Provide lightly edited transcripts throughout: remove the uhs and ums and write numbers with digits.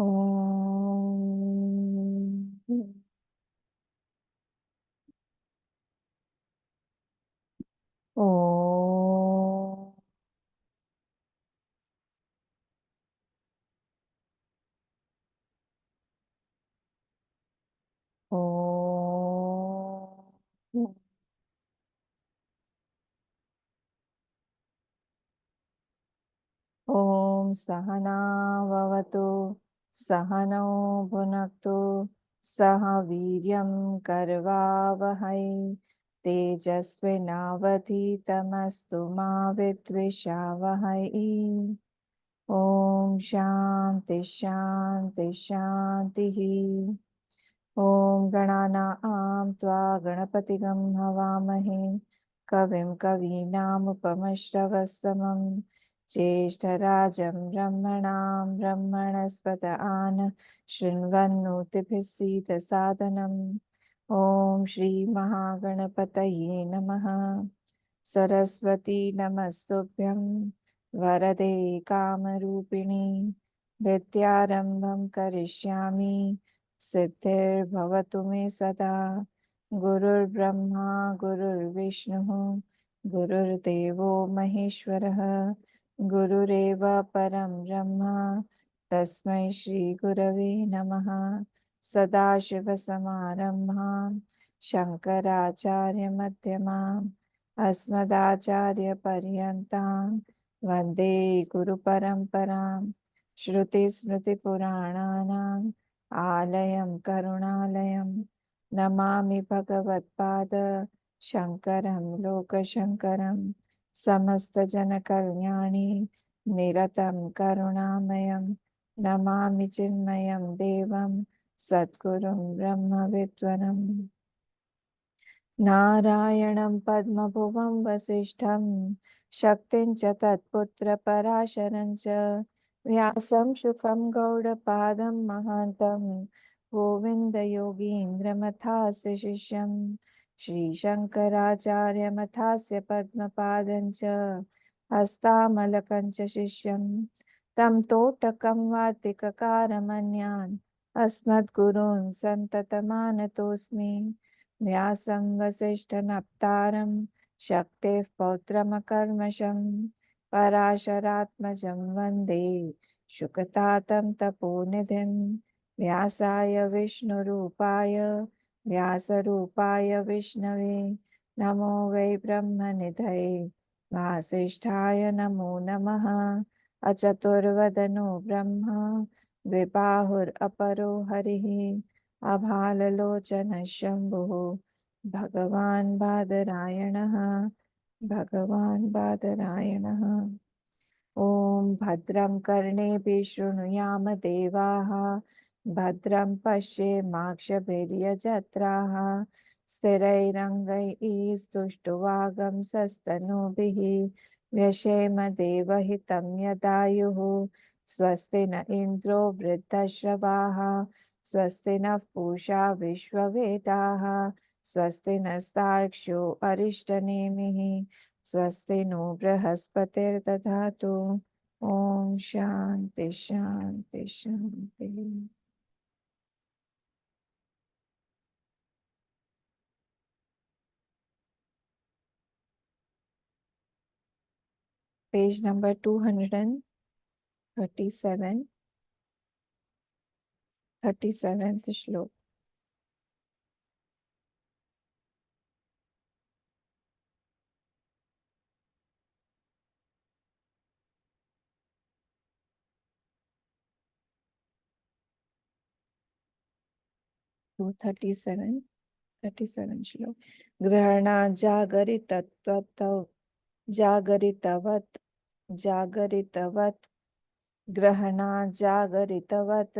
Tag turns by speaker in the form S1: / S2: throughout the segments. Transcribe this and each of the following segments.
S1: ओम ओम ओम ओम सहना भवतु सहनौ भुनक्तु सह वीर्यं करवावहै तेजस्विनावधीतमस्तु मा विद्विषावहै। ओम शांति शांति शांति। ओम गणानां त्वा गणपतिगं हवामहे कविं कवीनामुपमश्रवस्तमं ज्येष्ठराजं ब्रह्मणां ब्रह्मणस्पत आन शृण्वन्नोतिभिः सीदसादनम्। ओम श्री महागणपतये नमः। सरस्वती नमस्तुभ्यं वरदे कामरूपिणी विद्यारम्भं करिष्यामि सिद्धिर्भवतु मे सदा। गुरुर्ब्रह्मा गुरुर्विष्णुः गुरुर्देवो महेश्वरः गुरुरेव परं ब्रह्म तस्मै श्री गुरवे नमः। सदाशिवसमारम्भां शङ्कराचार्यमध्यमाम् अस्मदाचार्यपर्यन्तां वन्दे गुरुपरम्परां। श्रुतिस्मृतिपुराणानाम् आलयं करुणालयं नमामि भगवत्पाद शङ्करं लोकशङ्करं। समस्तजनकल्याणे निरतं करुणामयं नमामि चिन्मयं देवं सद्गुरुं ब्रह्मविद्वरम्। नारायणं पद्मभुवं वसिष्ठं शक्तिं च तत्पुत्रपराशरं च व्यासं शुकं गौडपादं महान्तं गोविन्दयोगीन्द्रमथास्य शिष्यं श्रीशङ्कराचार्यमथास्य पद्मपादं च हस्तामलकं च शिष्यं तं तोटकं वार्तिककारमन्यान् अस्मद्गुरून् सन्ततमानतोऽस्मि। व्यासं वसिष्ठनप्तारं शक्तेः पौत्रमकल्मषं पराशरात्मजं वन्दे शुकतातं तपोनिधिं। व्यासाय विष्णुरूपाय व्यासरूपाय विष्णवे नमो वै ब्रह्मनिधये वासिष्ठाय नमो नमः। अचतुर्वदनो ब्रह्मा द्विबाहुरपरो हरिः अभाललोचनः शम्भुः भगवान् बादरायणः भगवान् बादरायणः। ॐ भद्रं कर्णेभिः शृणुयाम देवाः भद्रं पश्येमाक्षभिर्यजत्राः स्थिरैरङ्गैस्तुष्टुवागंसस्तनूभिः व्यशेम देवहितं यदायुः। स्वस्ति न इन्द्रो वृद्धश्रवाः स्वस्ति नः पूषा विश्ववेदाः स्वस्ति नस्तार्क्ष्यो अरिष्टनेमिः स्वस्ति नो बृहस्पतिर्दधातु। ओम शांति शांति शांति। पेज नंबर 237, 37th श्लोक। 237, 37 श्लोक। ग्रहणा जागरितत्वतौ जागरितवत् जागरितवत् ग्रहणा जागरितवत्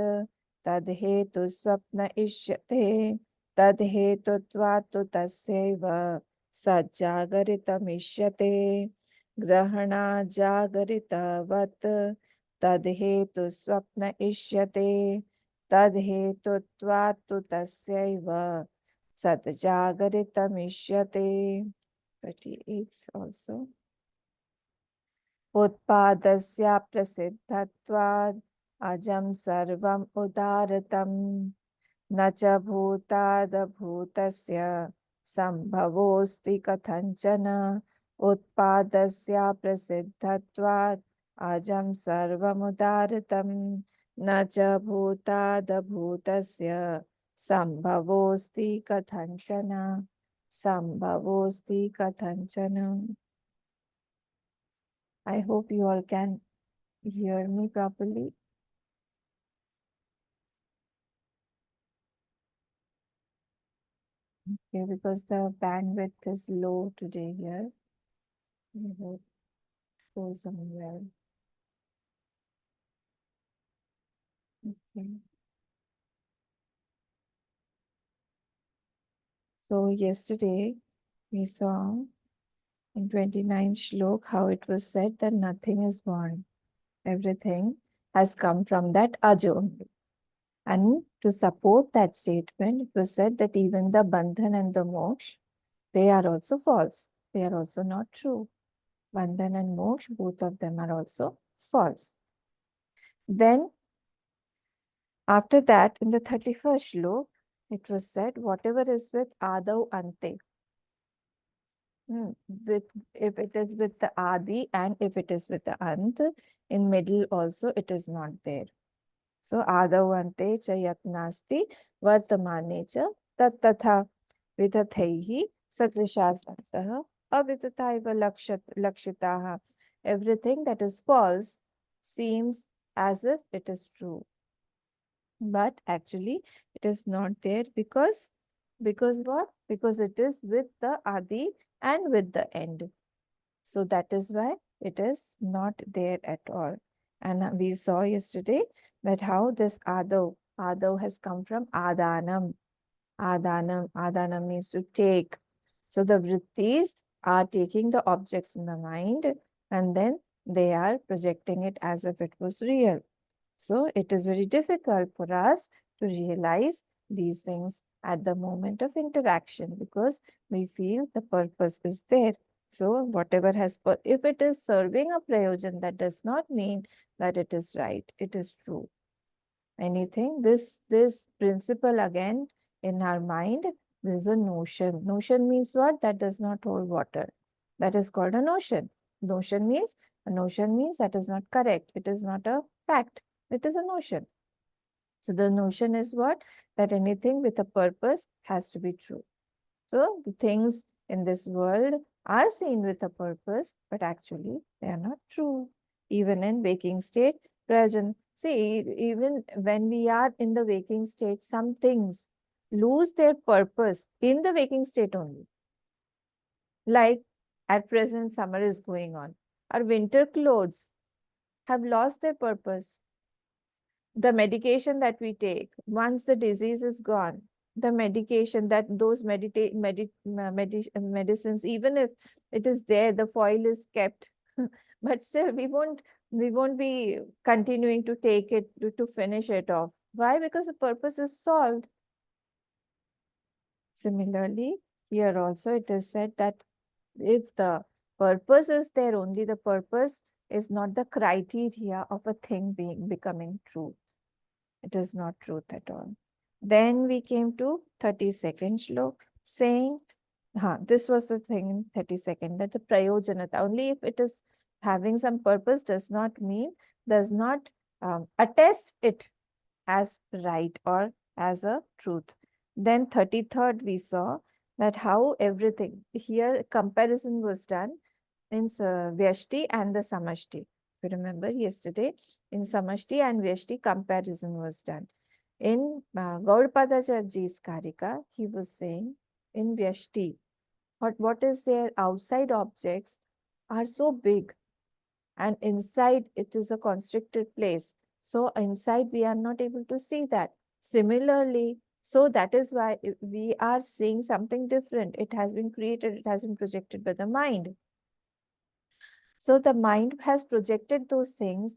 S1: तद्धेतु स्वप्न इष्यते तद्धेतुत्वात् तु तस्यैव सज्जागरितमिष्यते। ग्रहणा जागरितवत् तद्धेतु स्वप्न इष्यते तद्धेतुत्वात् तु तस्यैव सज्जागरितमिष्यते। 38 also उत्पादस्य प्रसिद्धत्वात् अजं सर्वम् उदारतं न च भूतादभूतस्य सम्भवोऽस्ति कथञ्चन उत्पादस्य प्रसिद्धत्वात् अजं सर्वमुदारतं न च भूतादभूतस्य सम्भवोऽस्ति कथञ्चन सम्भवोऽस्ति कथञ्चन. I hope you all can hear me properly. Okay, because the bandwidth is low today here. I hope it goes on well. Okay. So yesterday we saw in 29th Shlok how it was said that nothing is born. Everything has come from that Aja only. And to support that statement, it was said that even the Bandhan and the Moksha, they are also false. They are also not true. Bandhan and Moksha, both of them are also false. Then after that, in the 31st Shlok, it was said, whatever is with Adav Ante, with if it is with the Adi and if it is with the Ant, in middle also it is not there. So Adav Ante cha yatnasti vartamane cha tat tatha vidathaihi satrishasantah avidataiva lakshitaha. Everything that is false seems as if it is true. But actually it is not there because what? Because it is with the Adi and with the end. So that is why it is not there at all. And we saw yesterday that how this Adav has come from Adanam. Adanam means to take. So the vrittis are taking the objects in the mind and then they are projecting it as if it was real. So it is very difficult for us to realize these things at the moment of interaction because we feel the purpose is there. So whatever has, if it is serving a prayojan, that does not mean that it is right, it is true. Anything, this principle again in our mind, this is a notion. Notion means what? That does not hold water. That is called a notion. Notion means that is not correct. It is not a fact. It is a notion. So the notion is what? That anything with a purpose has to be true. So the things in this world are seen with a purpose, but actually they are not true. Even in waking state, present. See, even when we are in the waking state, some things lose their purpose in the waking state only. Like at present, summer is going on. Our winter clothes have lost their purpose. The medication that we take, once the disease is gone, the medication that those medicines, even if it is there, the foil is kept, but still we won't be continuing to take it to finish it off. Why? Because the purpose is solved. Similarly, here also it is said that if the purpose is there, only the purpose is not the criteria of a thing being becoming true. It is not truth at all. Then we came to 32nd Shlok saying, this was the thing in 32nd, that the prayojanata, only if it is having some purpose does not mean, does not attest it as right or as a truth. Then 33rd we saw that how everything, here comparison was done in Vyashti and the Samashti. If you remember yesterday, in Samashti and Vyashti comparison was done. In Gaudpadacharya's Karika, he was saying in Vyashti, what is their outside objects are so big and inside it is a constricted place. So inside we are not able to see that. Similarly, so that is why we are seeing something different. It has been created, it has been projected by the mind. So the mind has projected those things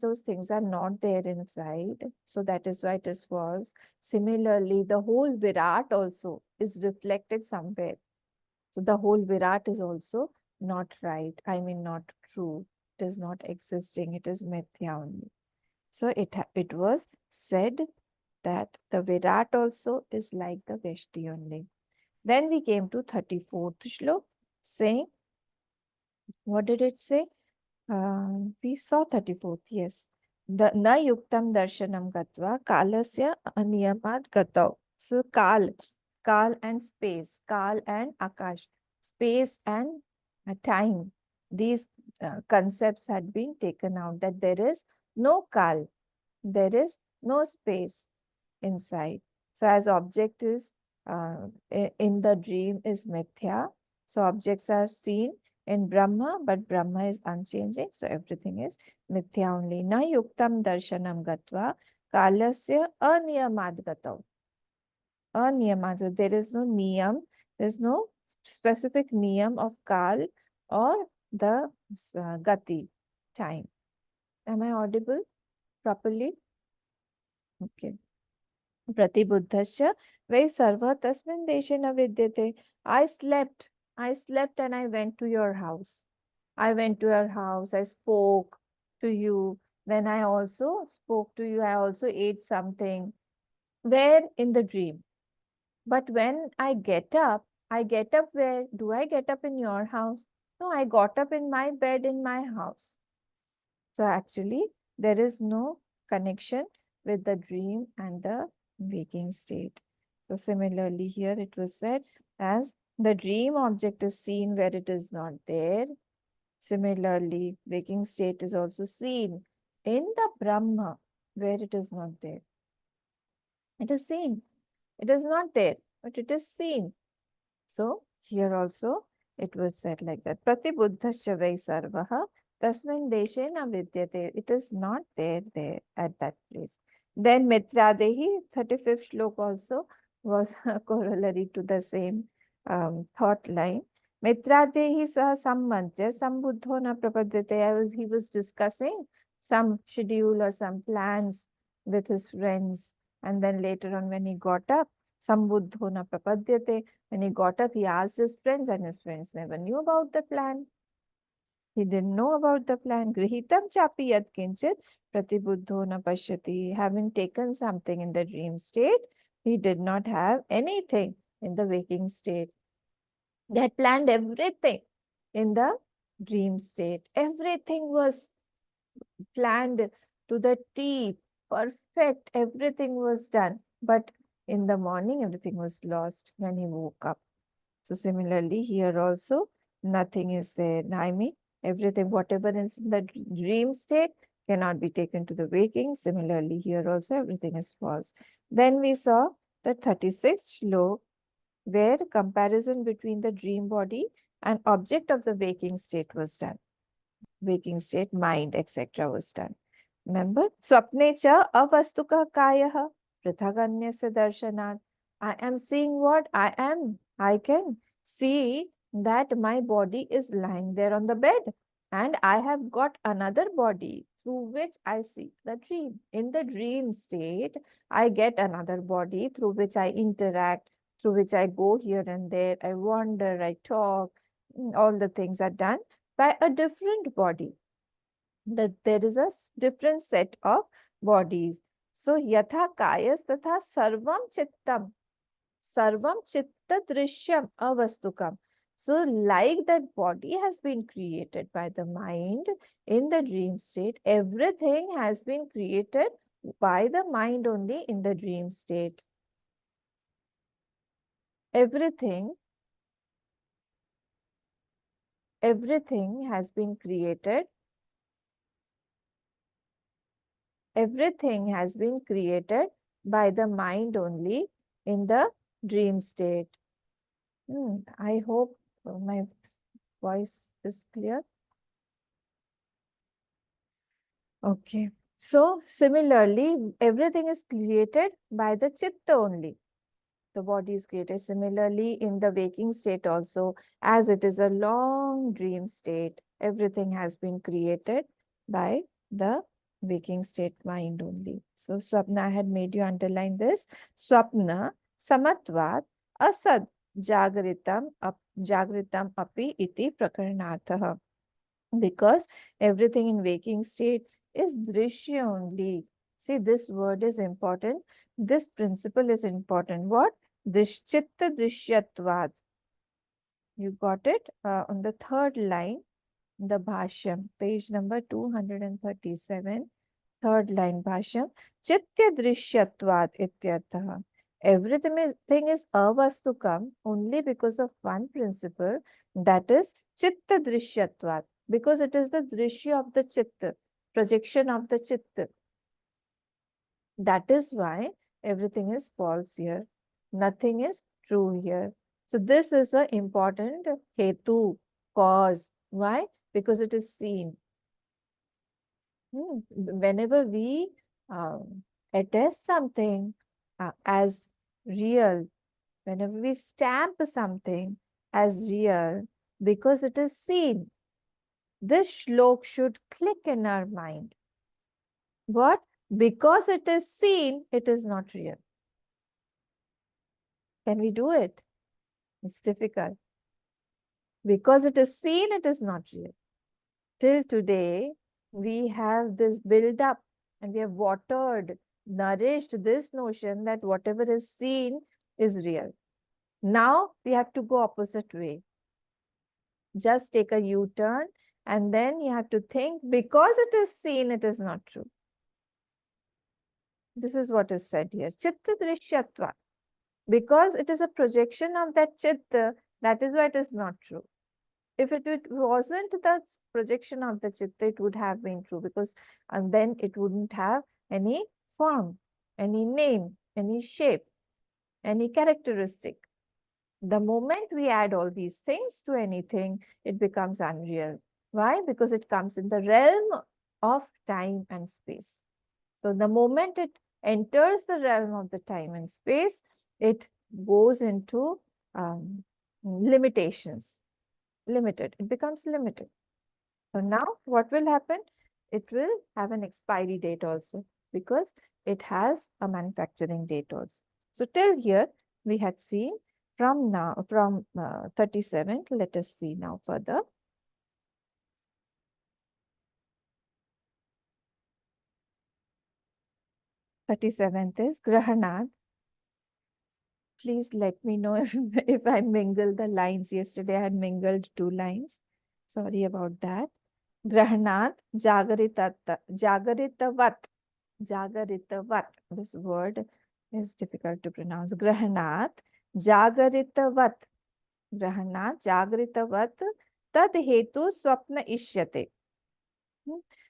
S1: are not there inside. So that is why it is false. Similarly, the whole Virat also is reflected somewhere. So the whole Virat is also not right. I mean, not true. It is not existing. It is mithya only. So it was said that the Virat also is like the Veshti only. Then we came to 34th Shlok, saying, what did it say? We saw 34th, yes. The na yuktam darshanam gatva kalasya aniyamad gatav. So kal and space, kal and akash, space and time. These concepts had been taken out, that there is no kal, there is no space inside. So as object is in the dream is mithya. So objects are seen in Brahma, but Brahma is unchanging. So everything is mithya only. Na yuktam darshanam gatva kalasya aniyamad gatav. Aniyamad. There is no niyam. There is no specific niyam of kal or the gati, time. Am I audible properly? Okay. Pratibuddhasya वै सर्व तस्मिन् देशे न विद्यते. I slept and I went to your house. I went to your house, I spoke to you. Then I also spoke to you, I also ate something. Where? In the dream. But when I get up where? Do I get up in your house? No, I got up in my bed in my house. So actually, there is no connection with the dream and the waking state. So similarly, here it was said as the dream object is seen where it is not there. Similarly, waking state is also seen in the Brahma where it is not there. It is seen. It is not there, but it is seen. So here also it was said like that. Pratibuddhasya vai sarvaha tasmin deshe na vidyate. It is not there at that place. Then Mitradehi, 35th shlok also was a corollary to the same thought line. Mitradehi saha sammantra sambuddho na prapadyate. He was discussing some schedule or some plans with his friends. And then later on when he got up, sambuddho na prapadyate. When he got up, he asked his friends, and his friends never knew about the plan. He didn't know about the plan. Grihitam chapi yat kinchit pratibuddho na pashyati. Having taken something in the dream state, he did not have anything in the waking state. They had planned everything in the dream state. Everything was planned to the T, perfect. Everything was done. But in the morning, everything was lost when he woke up. So similarly, here also, nothing is there. I mean, everything, whatever is in the dream state cannot be taken to the waking. Similarly, here also, everything is false. Then we saw the 36th shlok, where comparison between the dream body and object of the waking state was done. Waking state, mind, etc. was done. Remember? Swapne cha avastukah kayah prithaganyasya darshanat. I am seeing what I am. I can see that my body is lying there on the bed, and I have got another body through which I see the dream. In the dream state, I get another body through which I interact, through which I go here and there, I wander, I talk, all the things are done by a different body. That there is a different set of bodies. So yatha kayas tatha sarvam chitta drishyam avastukam. So like that body has been created by the mind in the dream state, everything has been created by the mind only in the dream state. Everything has been created. Everything has been created by the mind only in the dream state. I hope my voice is clear. Okay. So similarly, everything is created by the chitta only. The body is created. Similarly, in the waking state also, as it is a long dream state, everything has been created by the waking state mind only. So Swapna, I had made you underline this. Swapna samatvat asad jagritam api iti prakaranartha. Because everything in waking state is drishya only. See, this word is important. This principle is important. What? Chitta drishyatvad. You got it? On the third line, the Bhashyam, page number 237, third line Bhashyam, Chitya Drishyatvat ityartha. Everything is avastukam only because of one principle, that is Chitta Drishyatvat, because it is the drishya of the chitta, projection of the chitta. That is why everything is false here. Nothing is true here. So this is an important hetu, cause. Why? Because it is seen. Whenever we attest something as real, whenever we stamp something as real, because it is seen, this shlok should click in our mind. What? Because it is seen, it is not real. Can we do it? It's difficult. Because it is seen, it is not real. Till today, we have this build up and we have watered, nourished this notion that whatever is seen is real. Now we have to go opposite way. Just take a U-turn and then you have to think, because it is seen, it is not true. This is what is said here. Chitta drishyatva. Because it is a projection of that chitta, that is why it is not true. If it wasn't the projection of the chitta, it would have been true, because and then it wouldn't have any form, any name, any shape, any characteristic. The moment we add all these things to anything, it becomes unreal. Why? Because it comes in the realm of time and space. So the moment it enters the realm of the time and space, it goes into limitations. Limited. It becomes limited. So now what will happen? It will have an expiry date also, because it has a manufacturing date also. So till here we had seen from 37. Let us see now further. 37th is Grahanat. Please let me know if I mingle the lines. Yesterday I had mingled 2 lines. Sorry about that. Grahanat Jagaritavat. Jagaritavat. This word is difficult to pronounce. Grahanat Jagaritavat. Grahanat Jagaritavat Tad Hetu Swapna Ishyate.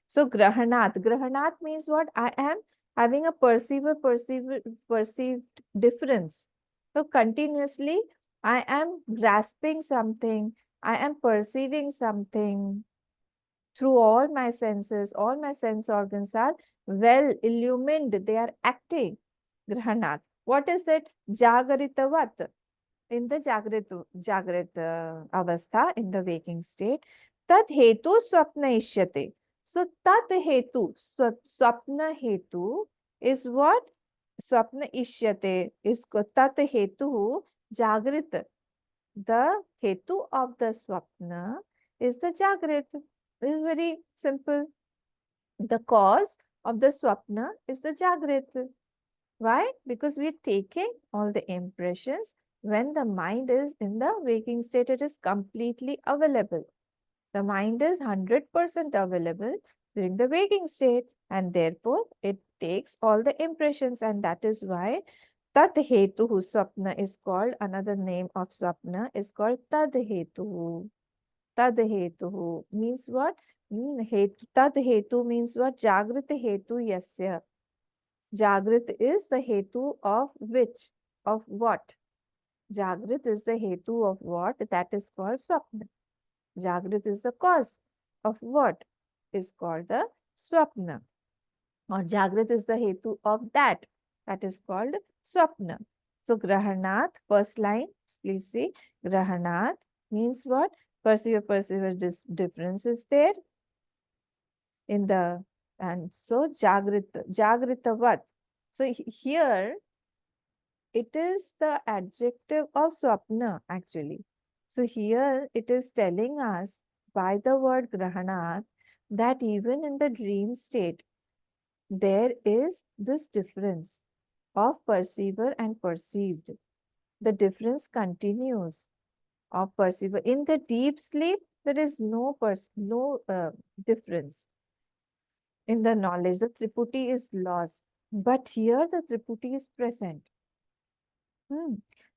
S1: So Grahanat means what? I am having a perceived difference. So continuously I am grasping something, I am perceiving something through all my senses. All my sense organs are well illumined, they are acting. Grahanat. What is it? Jagaritavat. In the Jagrita avastha, in the waking state. Tat hetu swapna ishyate. So tat hetu, swapna hetu is what? Swapna ishyate is tat hetu Jagrit. The hetu of the swapna is the Jagrit. It is very simple. The cause of the swapna is the Jagrit. Why? Because we are taking all the impressions. When the mind is in the waking state, it is completely available. The mind is 100% available during the waking state, and therefore it takes all the impressions, and that is why Tat Hetuhu Swapna is called, another name of Swapna is called Tad Hetuhu. Tad Hetuhu means what? Tad Hetu means what? Jagrita Hetu Yasya. Jagrit is the hetu of which? Of what? Jagrit is the hetu of what? That is called swapna. Jagrit is the cause of what? Is called the swapna. Or Jagrit is the hetu of that. That is called swapna. So Grahanat, first line, please see. Grahanat means what? Perceive difference is there in the, and so Jagritavat. So here it is the adjective of swapna actually. So here it is telling us by the word grahanat, that even in the dream state, there is this difference of perceiver and perceived. The difference continues of perceiver. In the deep sleep, there is no difference in the knowledge. The Triputi is lost. But here the Triputi is present.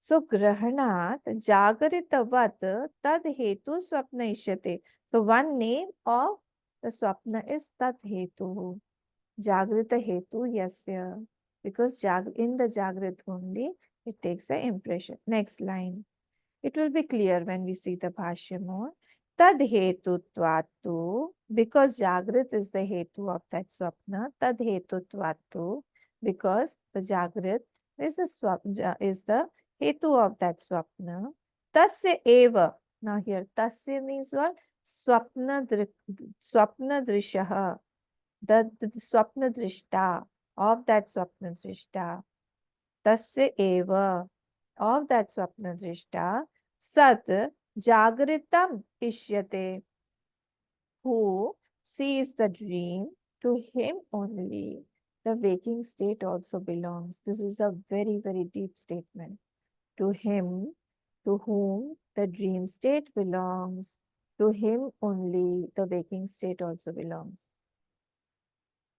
S1: So Grahanat Jagaritavat Tad Hetu Swapna Ishyate. So one name of the Swapna is Tad Hetu. Jagrita Hetu Yasya. Because in the Jagrit only it takes an impression. Next line. It will be clear when we see the Bhashya more. Tad hetutvattu, because Jagrit is the hetu of that swapna. Tad hetutvattu, because the Jagrit is is the hetu of that swapna. Tasya eva. Now here, tasya means what? Swapna drishaha. The swapna drishta of that swapna drishta. Tasya eva, of that swapna drishta, sat jagritam ishyate, who sees the dream, to him only the waking state also belongs. This is a very, very deep statement. To him, to whom the dream state belongs, to him only the waking state also belongs.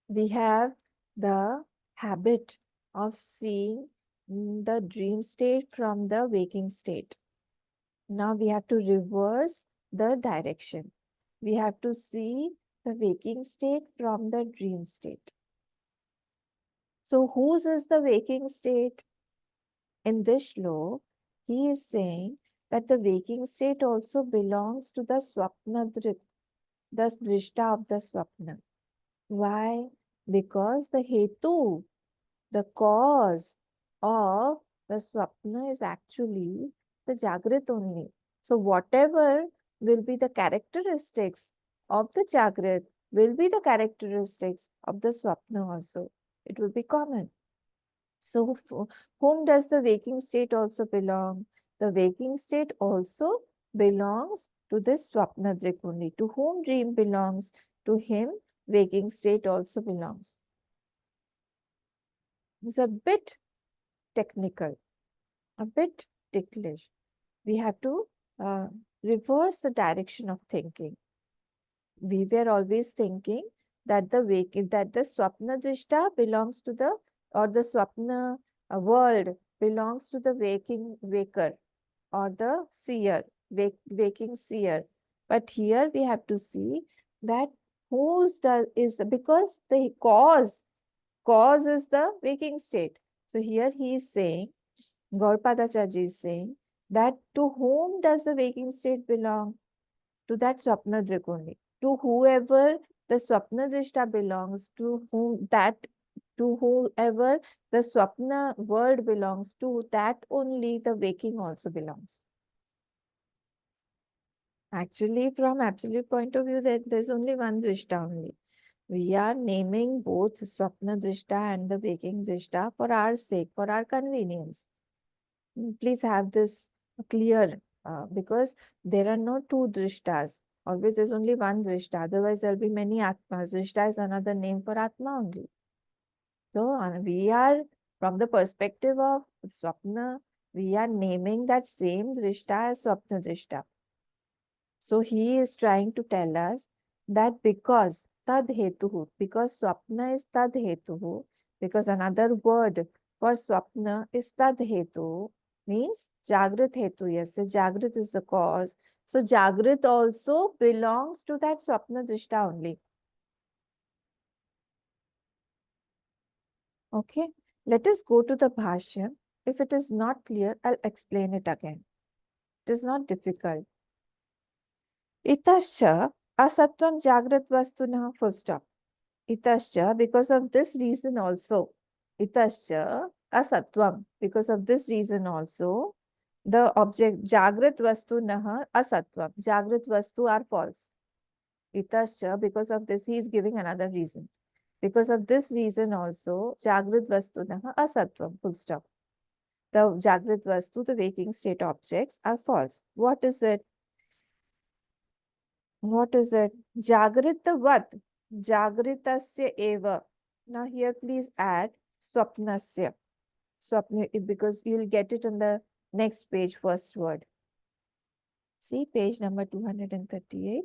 S1: We have the habit of seeing the dream state from the waking state. Now we have to reverse the direction. We have to see the waking state from the dream state. So whose is the waking state? In this shlok, he is saying that the waking state also belongs to the swapna drit, the drishta of the swapna. Why? Because the hetu, the cause of the swapna, is actually the Jagrit only. So whatever will be the characteristics of the Jagrit will be the characteristics of the swapna also. It will be common. So whom does the waking state also belong? The waking state also belongs to this swapna drik only. To whom dream belongs? To him waking state also belongs. It's a bit technical, a bit ticklish. We have to reverse the direction of thinking. We were always thinking that the swapna drishta belongs to the, or the swapna world belongs to the waker or the seer, waking seer. But here we have to see that whose is, because the cause is the waking state. So here he is saying, Gaurapadacharya is saying, that to whom does the waking state belong? To that Swapna Drik only. To whoever the Swapna Drishta belongs, to whoever the Swapna world belongs to, that only the waking also belongs. Actually, from absolute point of view, there's only one Drishta only. We are naming both Swapna Drishta and the waking Drishta for our sake, for our convenience. Please have this clear, because there are no two drishtas. Always there's only one drishta. Otherwise, there'll be many atmas. Drishta is another name for atma only. So we are, from the perspective of swapna, we are naming that same drishta as swapna drishta. So he is trying to tell us that because tad hetuhu, because swapna is tad hetuhu, because another word for swapna is tad hetu, means Jagrit Hetu. Yes, so Jagrit is the cause. So Jagrit also belongs to that Swapna Drishta only. Okay, let us go to the Bhashya. If it is not clear, I'll explain it again. It is not difficult. Itascha asatvam Jagrit vastuna, full stop. Itascha, because of this reason also. Itascha asatvam, because of this reason also. The object Jagrit Vastu Naha Asatvam. Jagrit Vastu are false. Itascha, because of this, he is giving another reason. Because of this reason also, Jagrit Vastu Naha Asatvam. Full stop. The Jagrit Vastu, the waking state objects, are false. What is it? What is it? Jagritavat. Jagritasya eva. Now here please add swapnasya. Swapna, because you'll get it on the next page, first word. See page number 238.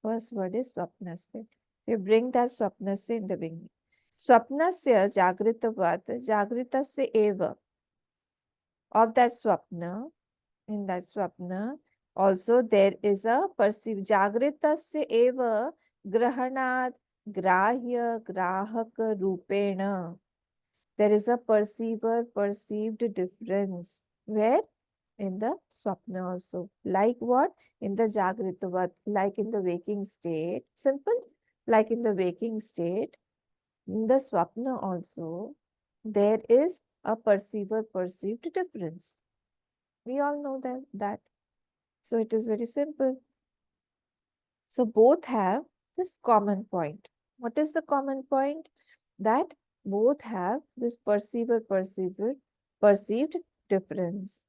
S1: First word is swapnasya. We bring that swapnasya in the beginning. Swapnasya jagritavat jagritasya eva. Of that swapna, in that swapna, also there is a perceive. Jagritasya eva grahanat grahya grahak rupena. There is a perceiver perceived difference. Where? In the swapna also. Like what? In the jagritavat, like in the waking state. Simple. Like in the waking state. In the swapna also, there is a perceiver perceived difference. We all know that. So it is very simple. So both have this common point. What is the common point? That both have this perceived difference.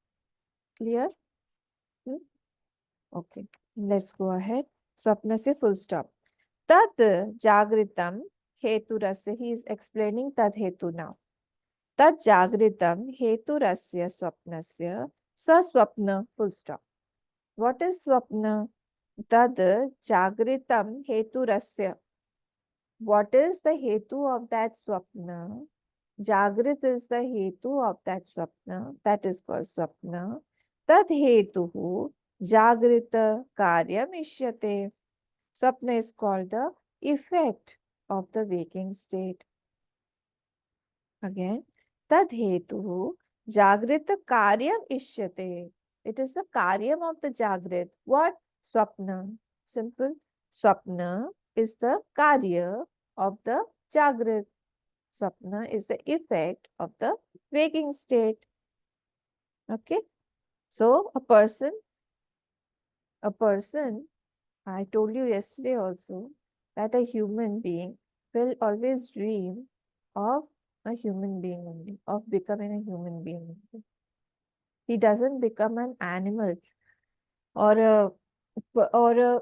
S1: Clear? Hmm? Okay. Let's go ahead. Swapna se full stop. Tad jagritam heturasya. He is explaining tad hetu now. Tad jagritam heturasya swapnasya sa swapna full stop. What is swapna? Tad jagritam heturasya. What is the hetu of that swapna? Jagrit is the hetu of that swapna. That is called swapna. Tad hetuhu jagrita karyam ishyate. Swapna is called the effect of the waking state. Again, tad hetuhu jagrita karyam ishyate. It is the karyam of the jagrit. What? Swapna. Simple. Swapna is the karya of the jagrit. Swapna is the effect of the waking state. Okay. So a person, I told you yesterday also that a human being will always dream of a human being only, of becoming a human being only. He doesn't become an animal or a or a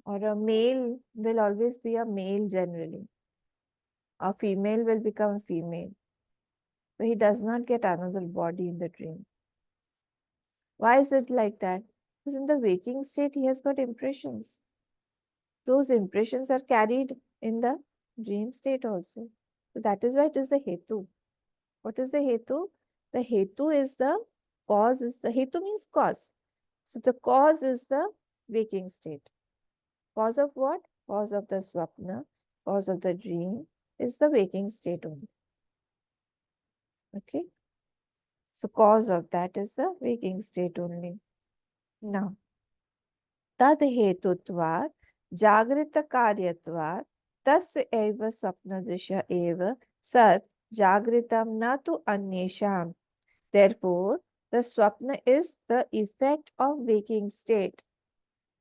S1: or a male will always be a male generally. A female will become a female. So he does not get another body in the dream. Why is it like that? Because in the waking state, he has got impressions. Those impressions are carried in the dream state also. So that is why it is the hetu. What is the hetu? The hetu is the cause, is the hetu means cause. So the cause is the waking state. Cause of what? Cause of the swapna, cause of the dream is the waking state only. Okay. So cause of that is the waking state only. Now, tad hetutvat जागृत कार्यत्वात् तस्य एव स्वप्नदृश्य एव सत् जागृतं न तु अन्येषाम्. Therefore, the swapna is the effect of waking state.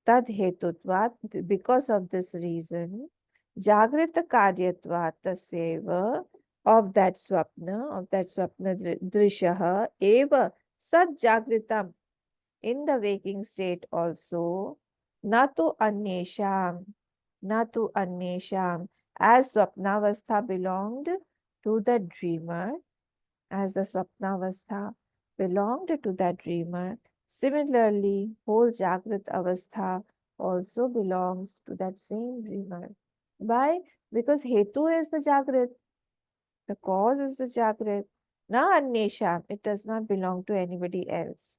S1: Tad hetutvat, because of this reason, jagrita karyatvat tasyeva, of that swapna drishyaha eva sat jagritam, in the waking state also, natu annesham, as swapnavastha belonged to the dreamer, as the swapnavastha belonged to that dreamer. Similarly, whole Jagrat Avastha also belongs to that same dreamer. Why? Because Hetu is the Jagrat, the cause is the Jagrat. Na Annesham, it does not belong to anybody else.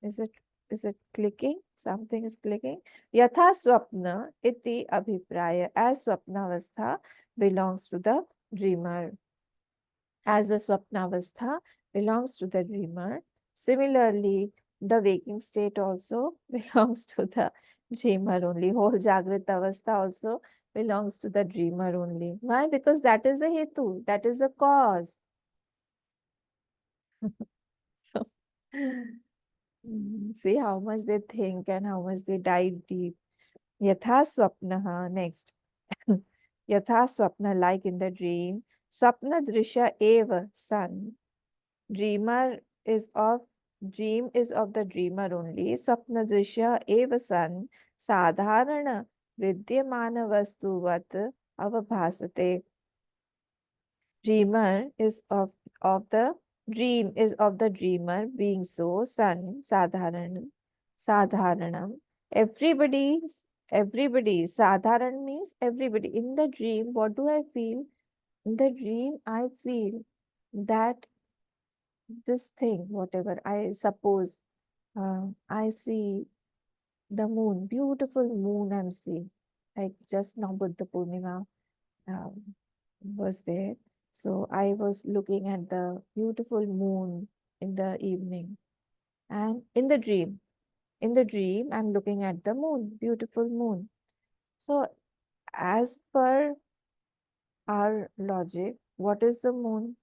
S1: Is it clicking? Something is clicking. Yatha Swapna iti abhipraya, as Swapnavastha belongs to the dreamer. As the Swapnavastha belongs to the dreamer, similarly, the waking state also belongs to the dreamer only. Whole Jagrita Avastha also belongs to the dreamer only. Why? Because that is the hetu, that is the cause. So, see how much they think and how much they dive deep. Yatha Swapnaha, next. Yatha Swapna, like in the dream. Swapna Drisha Eva, sun. Dreamer is of dream is of the dreamer only. Swapna drishya eva san sadharana vidyamana vastuvat avabhasate. Dreamer is of the dream is of the dreamer being so san sadharanam. Everybody sadharan means everybody. In the dream, what do I feel? In the dream, I feel that this thing, whatever I suppose, I see the moon, beautiful moon I'm seeing. Like just now Buddha Purnima um, was there. So I was looking at the beautiful moon in the evening. And in the dream, I'm looking at the moon, beautiful moon. So as per our logic, what is the moon?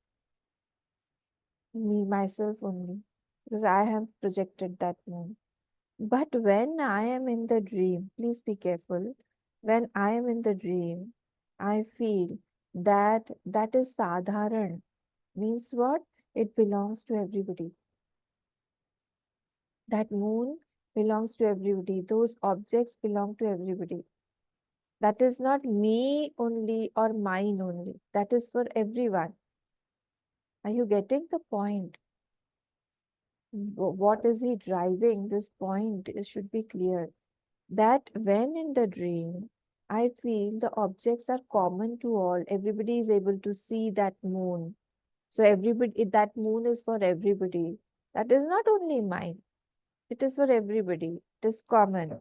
S1: Me, myself only. Because I have projected that moon. But when I am in the dream, please be careful. When I am in the dream, I feel that that is sadharan. Means what? It belongs to everybody. That moon belongs to everybody. Those objects belong to everybody. That is not me only or mine only. That is for everyone. Are you getting the point? What is he driving? This point should be clear. That when in the dream, I feel the objects are common to all. Everybody is able to see that moon. So everybody, that moon is for everybody. That is not only mine. It is for everybody. It is common.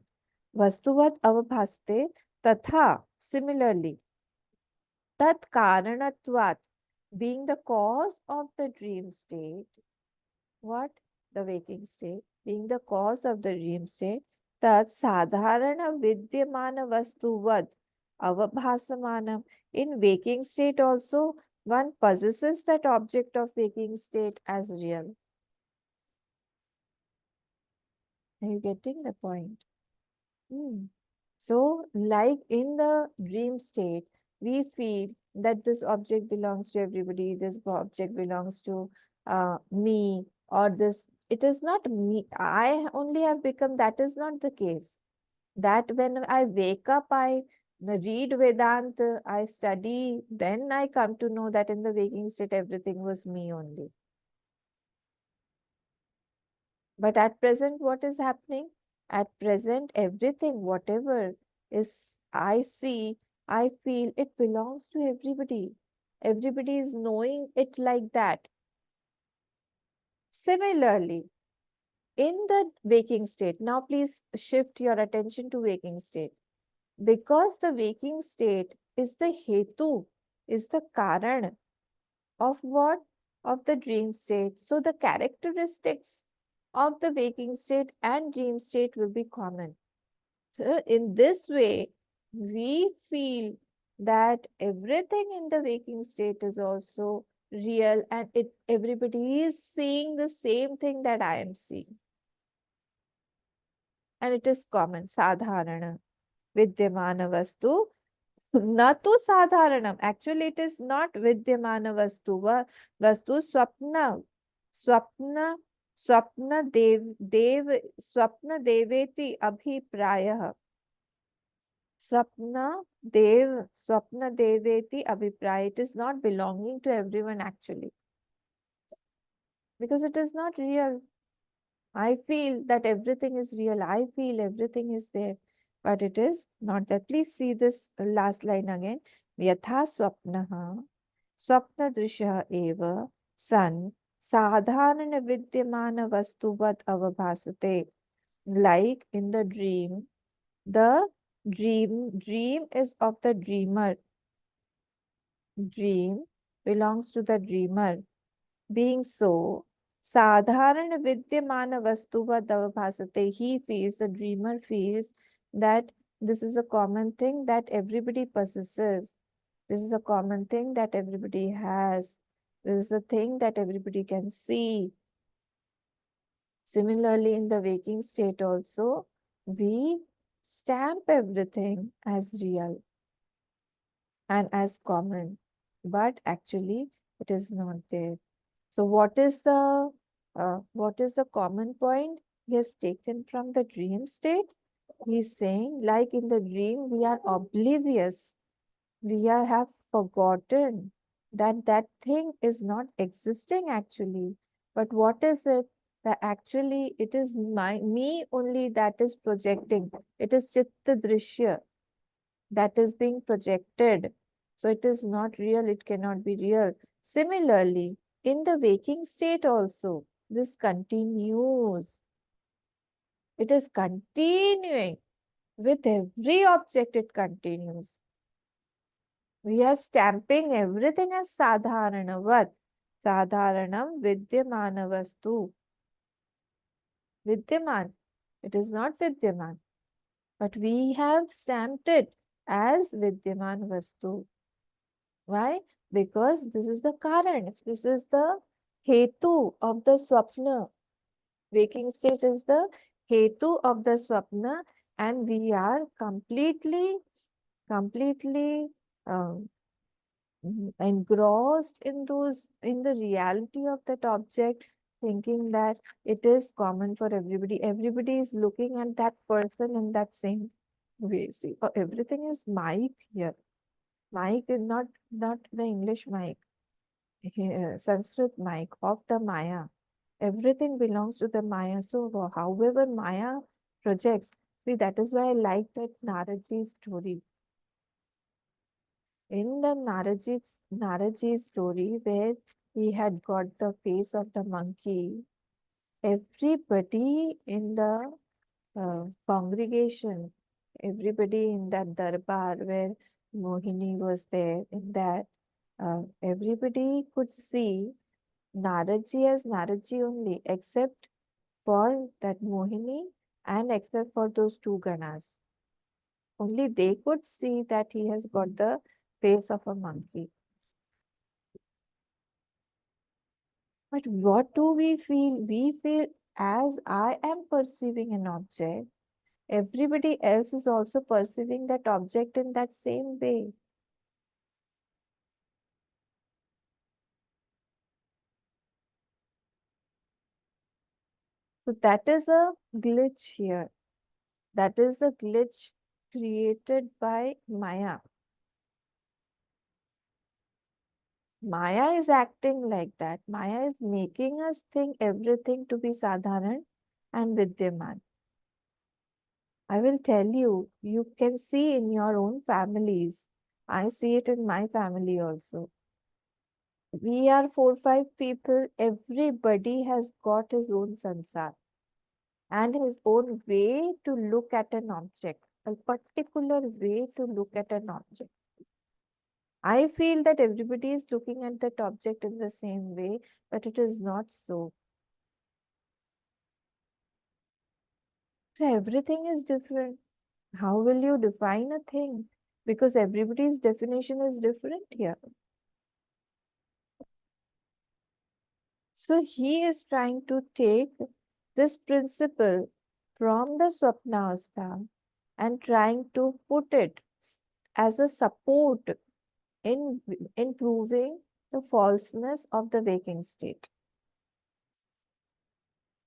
S1: Vastuvat avabhaste tatha. Similarly, tat karanatvat, being the cause of the dream state. What? The waking state. Being the cause of the dream state. Tat sadharana vidyamana vastuvad avabhasamanam. In waking state also, one possesses that object of waking state as real. Are you getting the point? Hmm. So, like in the dream state, we feel that this object belongs to everybody, this object belongs to me, or this, it is not me. I only have become, that is not the case. That when I wake up, I read Vedanta, I study, then I come to know that in the waking state, everything was me only. But at present, what is happening? At present, everything, whatever is I see, I feel it belongs to everybody. Everybody is knowing it like that. Similarly, in the waking state, now please shift your attention to waking state. Because the waking state is the hetu, is the karan of what? Of the dream state. So the characteristics of the waking state and dream state will be common. So in this way, we feel that everything in the waking state is also real and it everybody is seeing the same thing that I am seeing. And it is common, sadharana, vidyamana vastu. Natu sadharanam. Actually, it is not vidyamana vastu. Vastu swapna. Swapna. Swapna deveti abhiprayah. Swapna deveti abhipraya. It is not belonging to everyone actually. Because it is not real. I feel that everything is real. I feel everything is there. But it is not that. Please see this last line again. Yatha swapnaha swapna drishya eva san sadharana vidyamana vastuvat avabhasate. Like in the dream is of the dreamer. Dream belongs to the dreamer. Being so, sadharana vidyamana vastuva davabhasate, he feels, the dreamer feels that this is a common thing that everybody possesses. This is a common thing that everybody has. This is a thing that everybody can see. Similarly, in the waking state also, we stamp everything as real and as common, but actually it is not there. So what is the what is the common point he has taken from the dream state? He's saying, like in the dream, we are oblivious. Have forgotten that that thing is not existing actually. But what is it? That actually it is me only that is projecting. It is chitta drishya that is being projected. So it is not real, it cannot be real. Similarly, in the waking state also, this continues. It is continuing. With every object, it continues. We are stamping everything as sadharanavat. Sadharanam vidyamana vastu. Vidyaman. It is not vidyaman. But we have stamped it as vidyaman vastu. Why? Because this is the karan. This is the hetu of the swapna. Waking state is the hetu of the swapna, and we are completely um, engrossed in the reality of that object, thinking that it is common for everybody. Everybody is looking at that person in that same way. See, everything is mic here. Mic is not the English mic, here, Sanskrit mic of the Maya. Everything belongs to the Maya. So however Maya projects, see, that is why I like that Naraji story. In the Naraji story, where he had got the face of the monkey, everybody in the congregation, everybody in that darbar where Mohini was there, in that everybody could see Naraji as Naraji only, except for that Mohini and except for those two Ganas. Only they could see that he has got the face of a monkey. But what do we feel? We feel as I am perceiving an object, everybody else is also perceiving that object in that same way. So that is a glitch here. That is a glitch created by Maya. Maya is acting like that. Maya is making us think everything to be sadharan and vidyaman. I will tell you, you can see in your own families. I see it in my family also. We are 4, 5 people. Everybody has got his own sansar and his own way to look at an object, a particular way to look at an object. I feel that everybody is looking at that object in the same way, but it is not so. So everything is different. How will you define a thing? Because everybody's definition is different here. So he is trying to take this principle from the Swapnavastha and trying to put it as a support in, in proving the falseness of the waking state.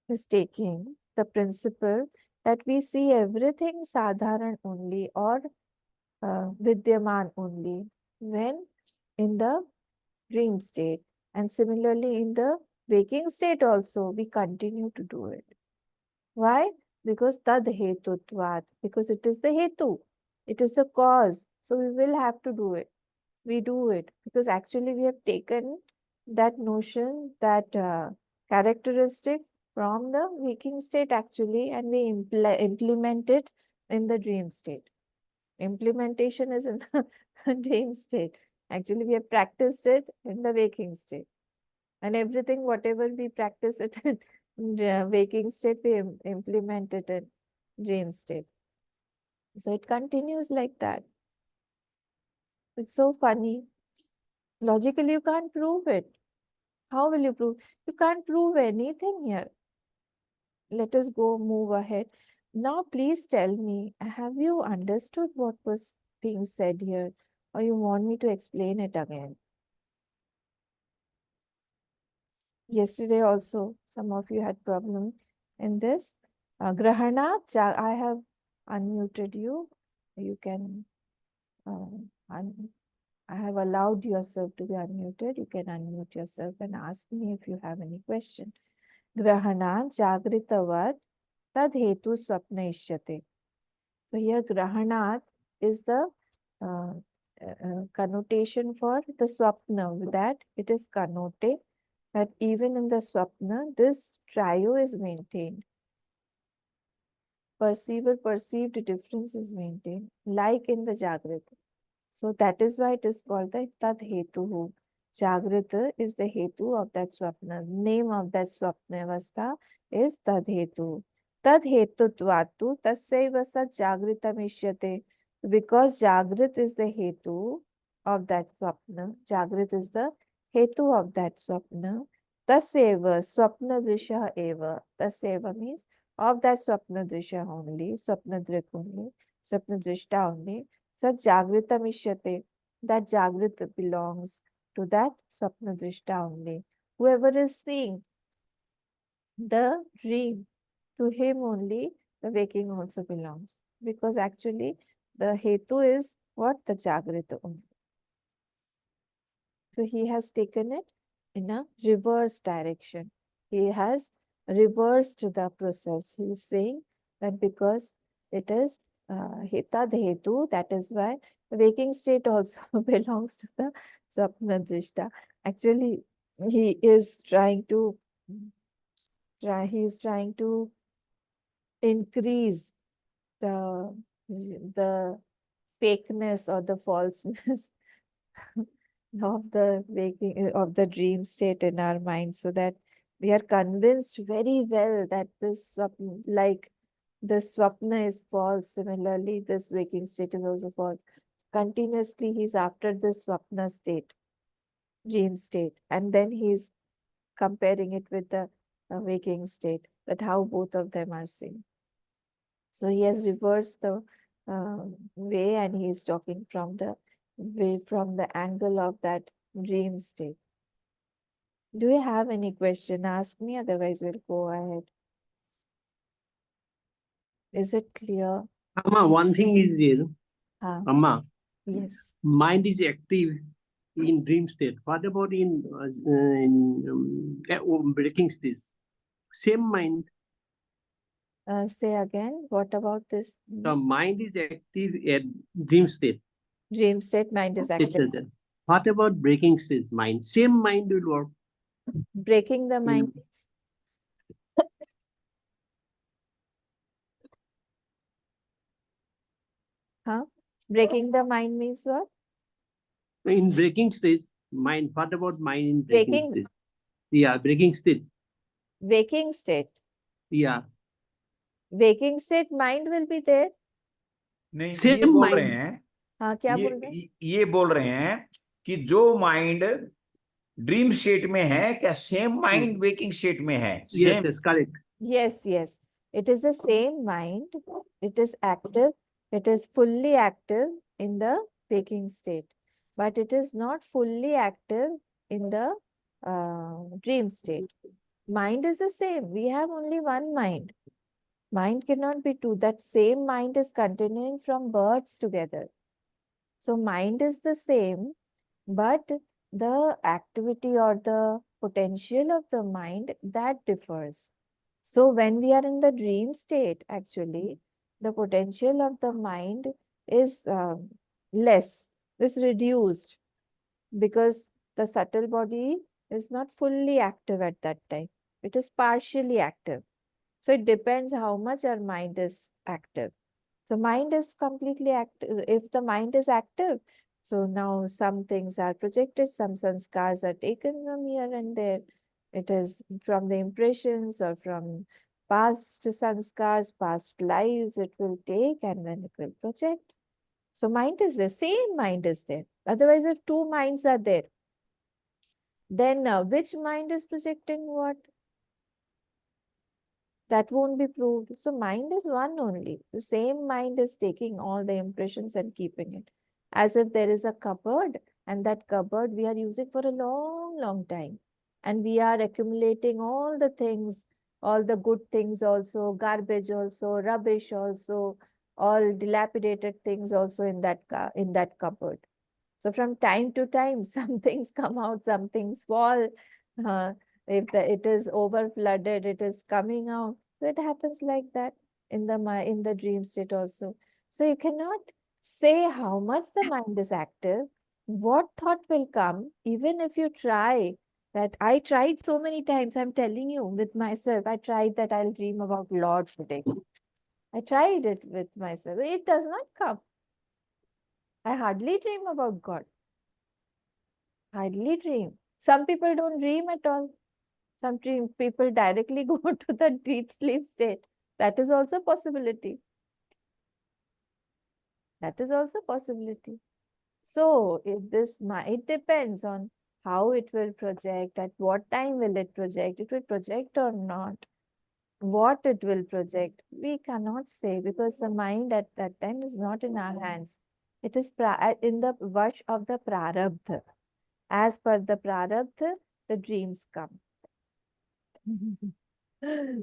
S1: Is taking the principle that we see everything sadharan only or vidyaman only when in the dream state, and similarly in the waking state also we continue to do it. Why? Because tad hetutvat, because it is the hetu, it is the cause, so we will have to do it. We do it because actually we have taken that notion, that characteristic from the waking state actually, and we implement it in the dream state. Implementation is in the dream state. Actually, we have practiced it in the waking state. And everything, whatever we practice it in the waking state, we implement it in dream state. So it continues like that. It's so funny. Logically, you can't prove it. How will you prove? You can't prove anything here. Let us go move ahead. Now, please tell me, have you understood what was being said here, or you want me to explain it again? Yesterday also, some of you had problem in this. Grahana, I have unmuted you. You can, I have allowed yourself to be unmuted. You can unmute yourself and ask me if you have any question. Grahana Jagritavat tad hetu swapna ishyate. So here Grahanat is the connotation for the swapna. With that, it is connoted that even in the swapna, this trio is maintained. Perceiver perceived difference is maintained, like in the Jagrita. So that is why it is called the Tad Hetu. Jagrita is the Hetu of that Swapna. Name of that Swapna Avastha is Tad Hetu. Tad Hetutvatu Tasyaiva Sat Jagrita Mishyate. Because Jagrit is the Hetu of that Swapna. Jagrit is the Hetu of that Swapna. Tasyaiva Swapna Drisha Eva. Tasyaiva means of that Swapna Drisha only. Swapna Drik only. Swapna Drishta only. So Jagrita Mishyate, that Jagrita belongs to that Swapna Drishta only. Whoever is seeing the dream, to him only the waking also belongs. Because actually the Hetu is what? The Jagrita only. So he has taken it in a reverse direction. He has reversed the process. He is saying that because it is Hita Hetu, that is why the waking state also belongs to the Swapna Drishta. Actually, he is trying to increase the fakeness or the falseness of the waking of the dream state in our mind, so that we are convinced very well that this swapna, like the swapna is false, similarly this waking state is also false. Continuously he's after this swapna state, dream state, and then he's comparing it with the waking state, that how both of them are same. So he has reversed the way, and he is talking from the way, from the angle of that dream state. Do you have any question? Ask me, otherwise we'll go ahead. Is it clear?
S2: Amma, one thing is there. Amma,
S1: Yes.
S2: mind is active in dream state. What about in breaking state? Same mind.
S1: Say again, what about this?
S2: The mind is active at dream state.
S1: Dream state, mind is active.
S2: What about breaking state mind? Same mind will work.
S1: Breaking the mind means? Huh? Breaking the mind means what?
S2: In breaking stage, mind. What about mind in breaking state? Yeah, breaking state.
S1: Waking state.
S2: Yeah.
S1: Waking state, mind will be there.
S3: नहीं,
S2: Same
S3: ये बोल
S2: mind.
S3: रहे हैं,
S1: हाँ, क्या बोल रहे हैं?
S3: ये बोल रहे हैं कि जो माइंड ड्रीम स्टेट में है, क्या सेम माइंड वेकिंग स्टेट में है?
S2: Yes, yes, correct.
S1: Yes, yes. It is the same mind. It is active. It is fully active in the waking state. But it is not fully active in the dream state. Mind is the same. We have only one mind. Mind cannot be two. That same mind is continuing from births together. So mind is the same, but the activity or the potential of the mind, that differs. So when we are in the dream state, actually, the potential of the mind is less, is reduced, because the subtle body is not fully active at that time. It is partially active. So it depends how much our mind is active. So mind is completely active. If the mind is active, so now some things are projected, some sanskars are taken from here and there. It is from the impressions or from past sanskars, past lives, it will take and then it will project. So mind is the same mind is there. Otherwise, if two minds are there, then which mind is projecting what? That won't be proved. So mind is one only. The same mind is taking all the impressions and keeping it. As if there is a cupboard, and that cupboard we are using for a long, long time. and we are accumulating all the things, all the good things also, garbage also, rubbish also, all dilapidated things also in that cupboard. So from time to time, some things come out, some things fall. Uh, if it is over flooded, it is coming out. So it happens like that in the dream state also. So you cannot say how much the mind is active, what thought will come, even if you try. That I tried so many times. I'm telling you with myself. I tried that I'll dream about Lord today. I tried it with myself. It does not come. I hardly dream about God. Hardly dream. Some people don't dream at all. Some people directly go to the deep sleep state. That is also possibility. That is also possibility. So it depends on how it will project, at what time will it project, it will project or not, what it will project. We cannot say because the mind at that time is not in our hands. It is in the vash of the prarabdha. As per the prarabdha, the dreams come.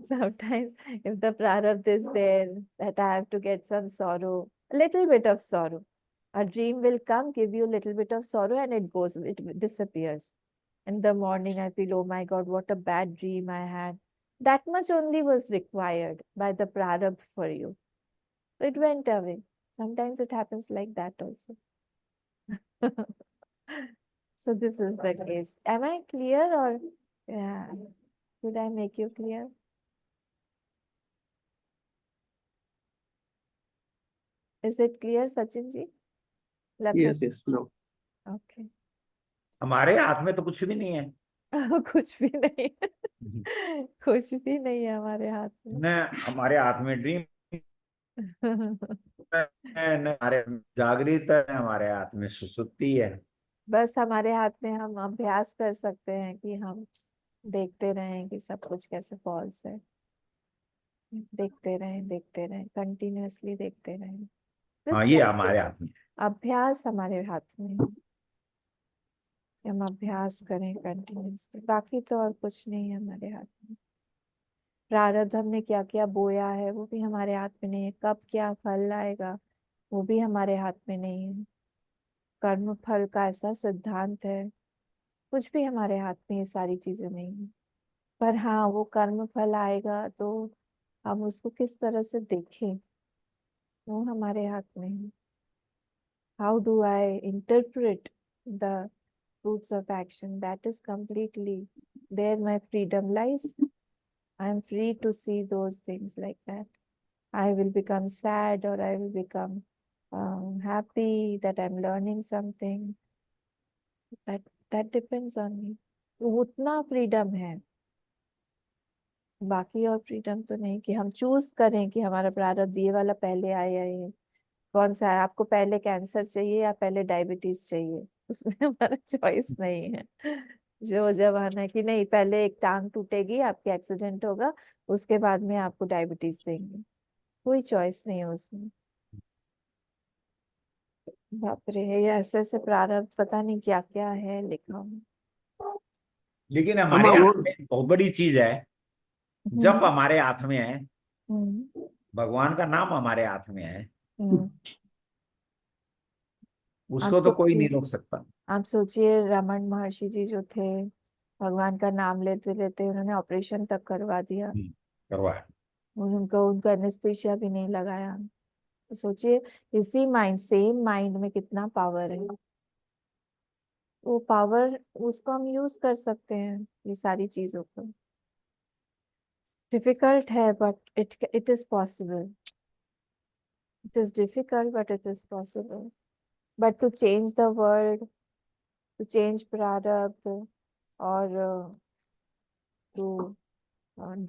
S1: Sometimes if the prarabdha is there, that I have to get some sorrow, a little bit of sorrow. A dream will come, give you a little bit of sorrow and it disappears. In the morning, I feel, oh my God, what a bad dream I had. That much only was required by the prarabdha for you. So it went away. Sometimes it happens like that also. So this is the case. Am I clear or yeah? Did I make you clear? Is it clear, Sachin ji?
S2: Yes, yes, no.
S1: Okay.
S3: हमारे हाथ में तो कुछ भी नहीं है
S1: कुछ भी नहीं है। कुछ भी नहीं है हमारे हाथ में।
S3: न हमारे हाथ में ड्रीम है, न हमारे जागृत है, हमारे हाथ में सुसुप्ति है।
S1: बस हमारे हाथ में हम अभ्यास कर सकते हैं कि हम देखते रहें कि सब कुछ कैसे फॉल्स है। देखते रहें कंटिन्यूअसली देखते रहें।
S3: हाँ, ये हमारे हाथ में है।
S1: अभ्यास हमारे हाथ में है। हम अभ्यास करें कंटिन्यूअसली, बाकी तो और कुछ नहीं है हमारे हाथ में। प्रारब्ध हमने क्या क्या बोया है वो भी हमारे हाथ में नहीं है। कब क्या फल आएगा वो भी हमारे हाथ में नहीं है। कर्म फल का ऐसा सिद्धांत है, कुछ भी हमारे हाथ में ये सारी चीजें नहीं है। पर हाँ, वो कर्म फल आएगा तो हम उसको किस तरह से देखें वो हमारे हाथ में है। How do I interpret the fruits of action, that is completely there my freedom lies. I am free to see those things like that. I will become sad or I will become happy that I'm learning something. That depends on me. तो उतना freedom है, बाकी और freedom तो नहीं कि हम choose करें कि हमारा प्रारब्ध ये वाला पहले आए या ये कौन सा है। आपको पहले कैंसर चाहिए या पहले डायबिटीज चाहिए, उसमें हमारा चॉइस नहीं है। जो जब आना है कि नहीं, पहले एक टांग टूटेगी, आपके एक्सीडेंट होगा, उसके बाद में आपको डायबिटीज देंगे, कोई चॉइस नहीं है उसमें। बाप रे, ये ऐसे ऐसे प्रारब्ध पता नहीं क्या क्या है लिखा हुआ।
S3: लेकिन हमारे हाथ में बहुत बड़ी चीज है, जब हमारे हाथ में है, भगवान का नाम हमारे हाथ में है, उसको तो कोई नहीं रोक सकता।
S1: आप सोचिए रमन महर्षि जी जो थे, भगवान का नाम लेते लेते उन्होंने ऑपरेशन तक करवा दिया,
S3: करवाया।
S1: उनका एनेस्थीसिया भी नहीं लगाया। तो सोचिए इसी माइंड, सेम माइंड में कितना पावर है। वो पावर उसको हम यूज कर सकते हैं ये सारी चीजों को। डिफिकल्ट है but it is possible. It is difficult but it is possible. But to change the world, to change prarabdha or to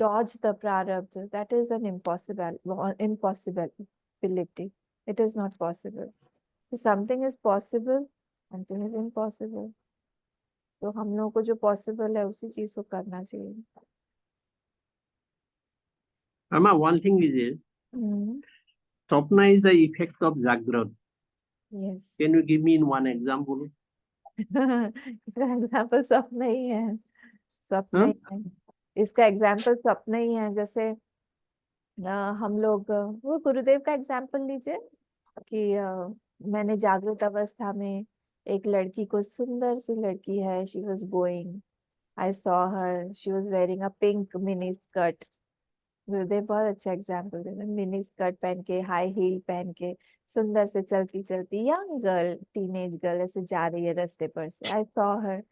S1: dodge the prarabdha, that is an impossibility. It is not possible. So something is possible, something is impossible. तो हम लोगों को जो possible है उसी चीज को करना चाहिए।
S2: Amma, one thing is Swapna is the effect of Jagrut.
S1: Yes.
S2: Can you give me in one example?
S1: Example स्वप्न ही है। स्वप्न ही है। इसका एग्जाम्पल स्वप्न ही है। जैसे हम लोग वो गुरुदेव का एग्जाम्पल लीजिए कि मैंने जागृत अवस्था में एक लड़की को, सुंदर सी लड़की है, she was going, I saw her, she was wearing a pink mini skirt. गुरुदेव बहुत अच्छा एग्जाम्पल दे रहे, मिनी स्कर्ट पहन के, हाई हील पहन के, सुंदर से चलती चलती यंग गर्ल, टीनेज गर्ल ऐसे जा रही है रास्ते पर से, I saw her.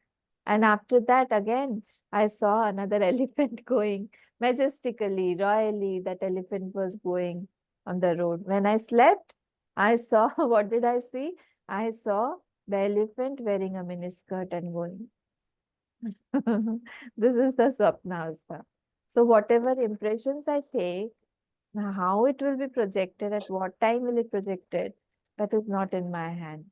S1: And after that, again, I saw another elephant going majestically, royally. That elephant was going on the road. When I slept, I saw, what did I see? I saw the elephant wearing a miniskirt and going. This is the Swapnavastha. So whatever impressions I take, how it will be projected, at what time will it projected, that is not in my hand.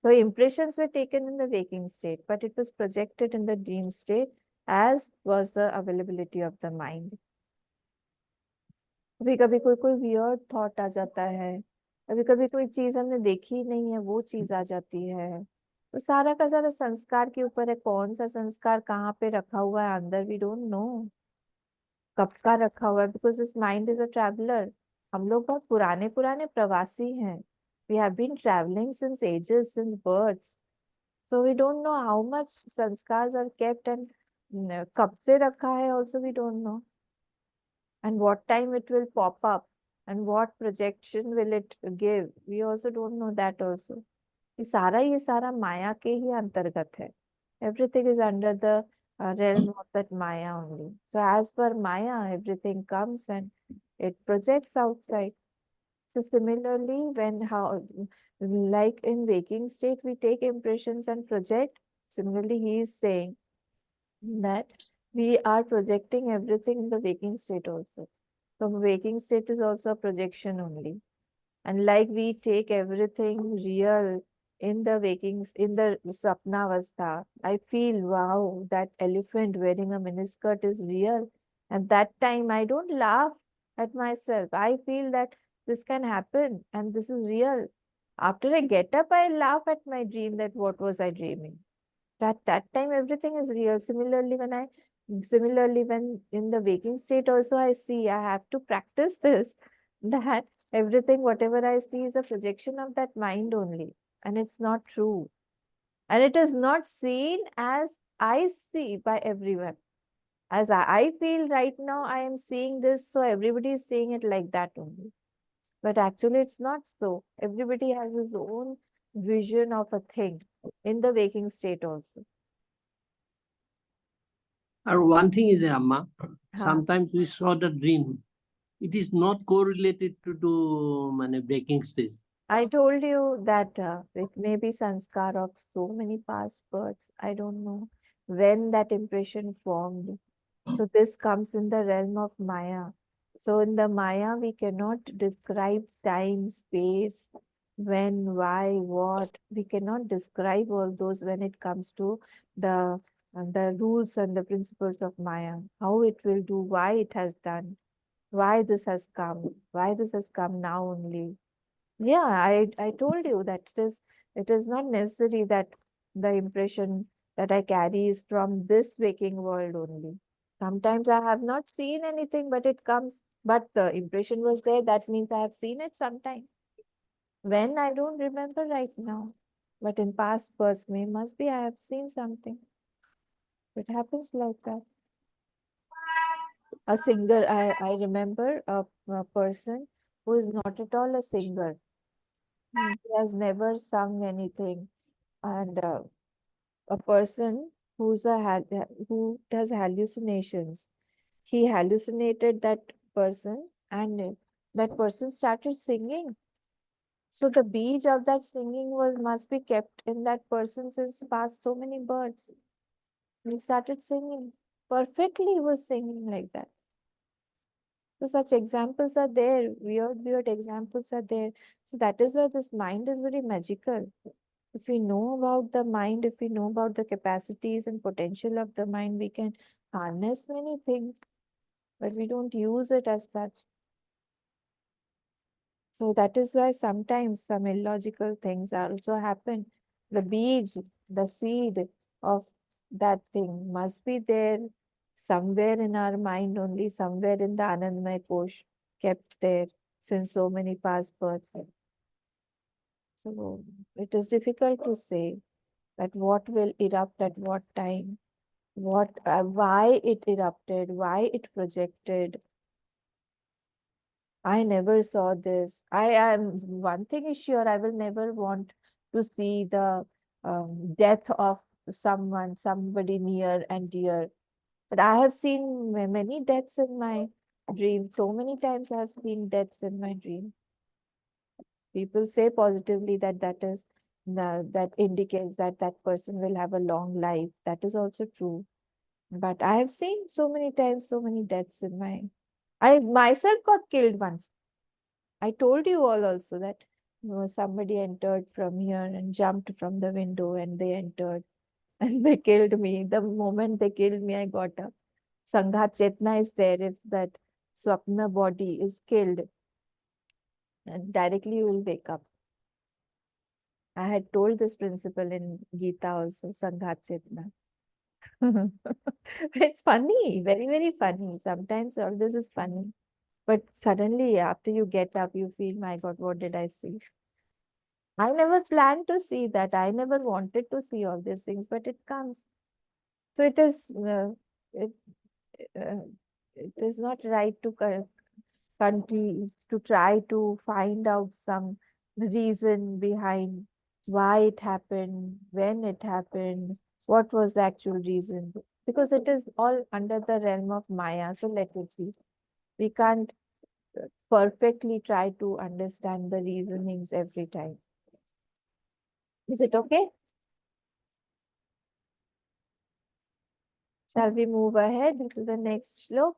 S1: So impressions were taken in the waking state, but it was projected in the dream state, as was the availability of the mind. कभी कभी कोई कोई weird thought आ जाता है, कभी कभी कोई चीज हमने देखी ही नहीं है, वो चीज आ जाती है। तो सारा का सारा संस्कार के ऊपर है, कौन सा संस्कार कहाँ पे रखा हुआ है अंदर, वी डोंट नो कब का रखा हुआ है, because this mind is a traveller. हम लोग बहुत पुराने पुराने प्रवासी हैं। We have been travelling since ages, since births. So we don't know how much sanskars are kept and कब से रखा है also we don't know, and what time it will pop up and what projection will it give, we also don't know that also. ये सारा माया के ही अंतर्गत है। Everything is under the realm of that Maya only. So as per Maya, everything comes and it projects outside. So similarly, when how, like in waking state, we take impressions and project. Similarly, he is saying that we are projecting everything in the waking state also. So waking state is also a projection only. And like we take everything real in the wakings, in the Sapnavastha, I feel, wow, that elephant wearing a miniskirt is real. And that time I don't laugh at myself. I feel that this can happen and this is real. After I get up, I laugh at my dream, that what was I dreaming. That time everything is real. Similarly when in the waking state also I see, I have to practice this, that everything whatever I see is a projection of that mind only, and it's not true, and it is not seen as I see by everyone. As I feel right now, I am seeing this, so everybody is seeing it like that only. But actually it's not so. Everybody has his own vision of a thing in the waking state also.
S2: Or one thing is, Amma, sometimes we saw the dream. It is not correlated to waking stage.
S1: I told you that it may be sanskar of so many past births. I don't know when that impression formed. So this comes in the realm of Maya. So in the Maya, we cannot describe time, space, when, why, what. We cannot describe all those when it comes to the rules and the principles of Maya. How it will do, why it has done, why this has come now only. Yeah, I told you that it is not necessary that the impression that I carry is from this waking world only. Sometimes I have not seen anything, but it comes, but the impression was there. That means I have seen it sometime. When, I don't remember right now, but in past births, must be I have seen something. It happens like that. A singer, I remember a person who is not at all a singer. He has never sung anything, and a person who does hallucinations. He hallucinated that person, and that person started singing. So the beach of that singing must be kept in that person since past so many births. He started singing perfectly. He was singing like that. So such examples are there. Weird examples are there. So that is why this mind is very magical. If we know about the mind, if we know about the capacities and potential of the mind, we can harness many things, but we don't use it as such. So that is why sometimes some illogical things also happen. The beach, the seed of that thing must be there somewhere in our mind only, somewhere in the Anandamay Kosh, kept there since so many past births. So it is difficult to say that what will erupt at what time, why it erupted, why it projected. I never saw this. I am one thing is sure, I will never want to see the death of someone, somebody near and dear. But I have seen many deaths in my dream. So many times I have seen deaths in my dream. People say positively that that indicates that that person will have a long life. That is also true. But I have seen so many times so many deaths in my. I myself got killed once. I told you all also that somebody entered from here and jumped from the window and they entered and they killed me. The moment they killed me, I got up. Sangha Chetna is there. If that Swapna body is killed, and directly you will wake up. I had told this principle in Gita also, Sangha Chetna. It's funny, very, very funny. Sometimes all this is funny. But suddenly, after you get up, you feel, my God, what did I see? I never planned to see that. I never wanted to see all these things, but it comes. So it, uh, it is not right to to try to find out some reason behind why it happened, when it happened, what was the actual reason. Because it is all under the realm of Maya. So let it be. We can't perfectly try to understand the reasonings every time. Is it okay? Shall we move ahead to the next shlok?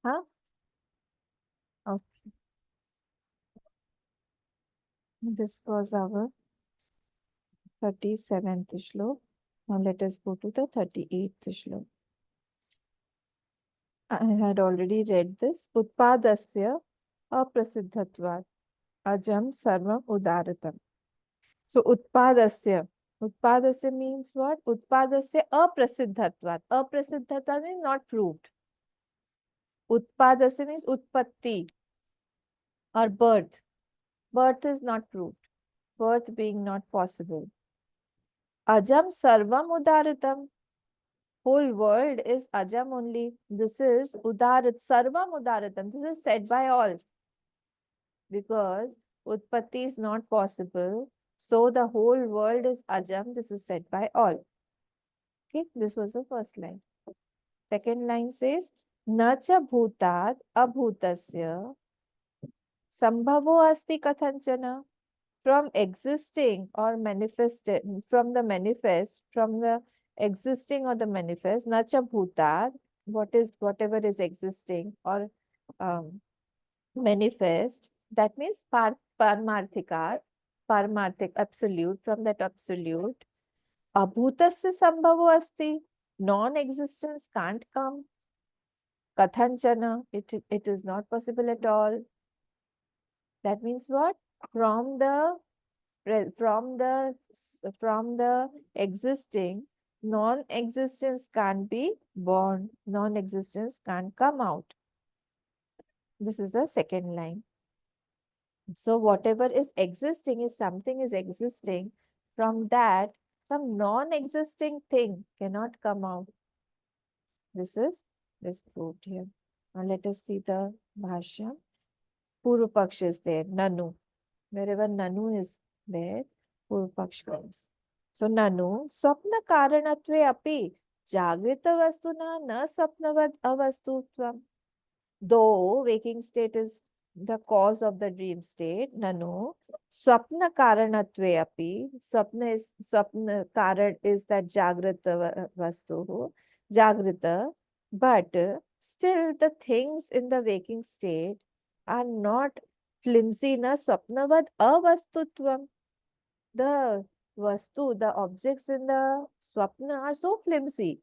S1: Huh? Okay. This was our 37th shlok. Now let us go to the 38th shlok. I had already read this. Utpadasya aprasiddhatvat ajam sarvam udaratam. So Utpadasya. Utpadasya means what? Utpadasya aprasiddhatvat. Aprasiddhatvat means not proved. Utpadasya means utpatti or birth. Birth is not proved. Birth being not possible. Ajam sarvam udaratam. Whole world is ajam only. This is udarit, sarvam udaratam. This is said by all. Because utpatti is not possible. So the whole world is ajam. This is said by all. Okay, this was the first line. Second line says, Nacha bhutat abhutasya sambhavo asti kathanchana. From existing or manifested, from the manifest, from the existing or the manifest, nacha bhutat, whatever is existing or manifest, that means parmarthika, parmarthik, absolute, from that absolute. Abhutasya sambhavo asti, non-existence can't come. Kathanchana, it is not possible at all. That means what? From the from the existing, non-existence can't be born, non-existence can't come out. This is the second line. So whatever is existing, if something is existing, from that some non-existing thing cannot come out. This is proved here. Now let us see the bhashya. Purva Paksh is there, Nanu. Wherever Nanu is there, Purva Paksh comes. So Nanu, Swapna Karanatve api Jagrita Vastuna na Swapnavad Avastutvam. Though waking state is the cause of the dream state, Nanu, Swapna Karanatve api, Swapna Karan is that Jagrita Vastu, Jagrita, but still the things in the waking state are not flimsy na swapnavad avastutvam. The vastu, the objects in the swapna are so flimsy.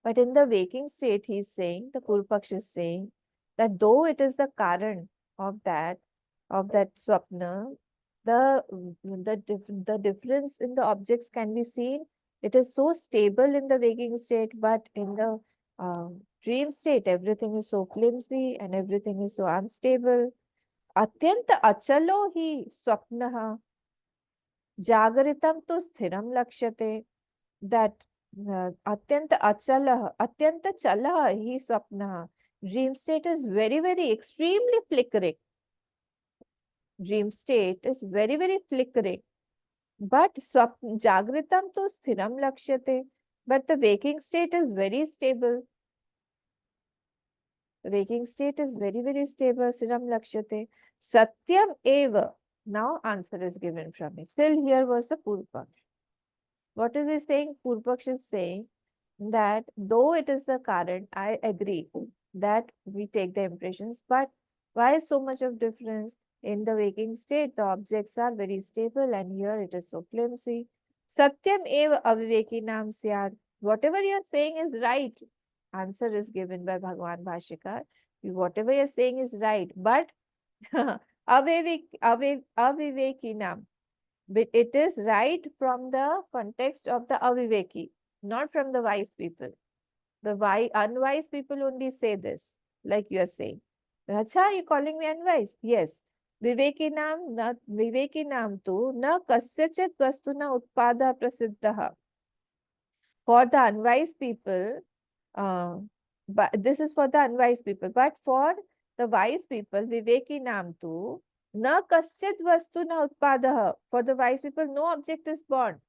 S1: But in the waking state, he is saying, the Purvapaksh is saying, that though it is the Karan of that swapna, the difference in the objects can be seen. It is so stable in the waking state, but in the dream state, everything is so flimsy and everything is so unstable. Atyanta achalo hi swapnaha jagaritam tu sthiram lakshyate. That atyanta achalah, atyanta chalah hi swapnaha. Dream state is very, very extremely flickering. Dream state is very, very flickering. But jagritam to sthiram lakshyate. But the waking state is very stable. The waking state is very, very stable. Sthiram lakshyate. Satyam eva. Now answer is given from it. Till here was the Purvapaksh. What is he saying? Purvapaksh is saying that though it is the current, I agree that we take the impressions, but why so much of difference? In the waking state, the objects are very stable, and here it is so flimsy. Satyam eva avivekinam syad. Whatever you are saying is right. Answer is given by Bhagwan Bhashikar. Whatever you are saying is right, but avivekinam. But it is right from the context of the aviveki, not from the wise people. The unwise people only say this, like you are saying. Acha, you calling me unwise? Yes. Vivekinam tu na kasyachit vastuna utpada prasiddha. For the unwise people, but this is for the unwise people, but for the wise people, Vivekinam tu na kasyat vastu na utpadaha. For the wise people, no object is born.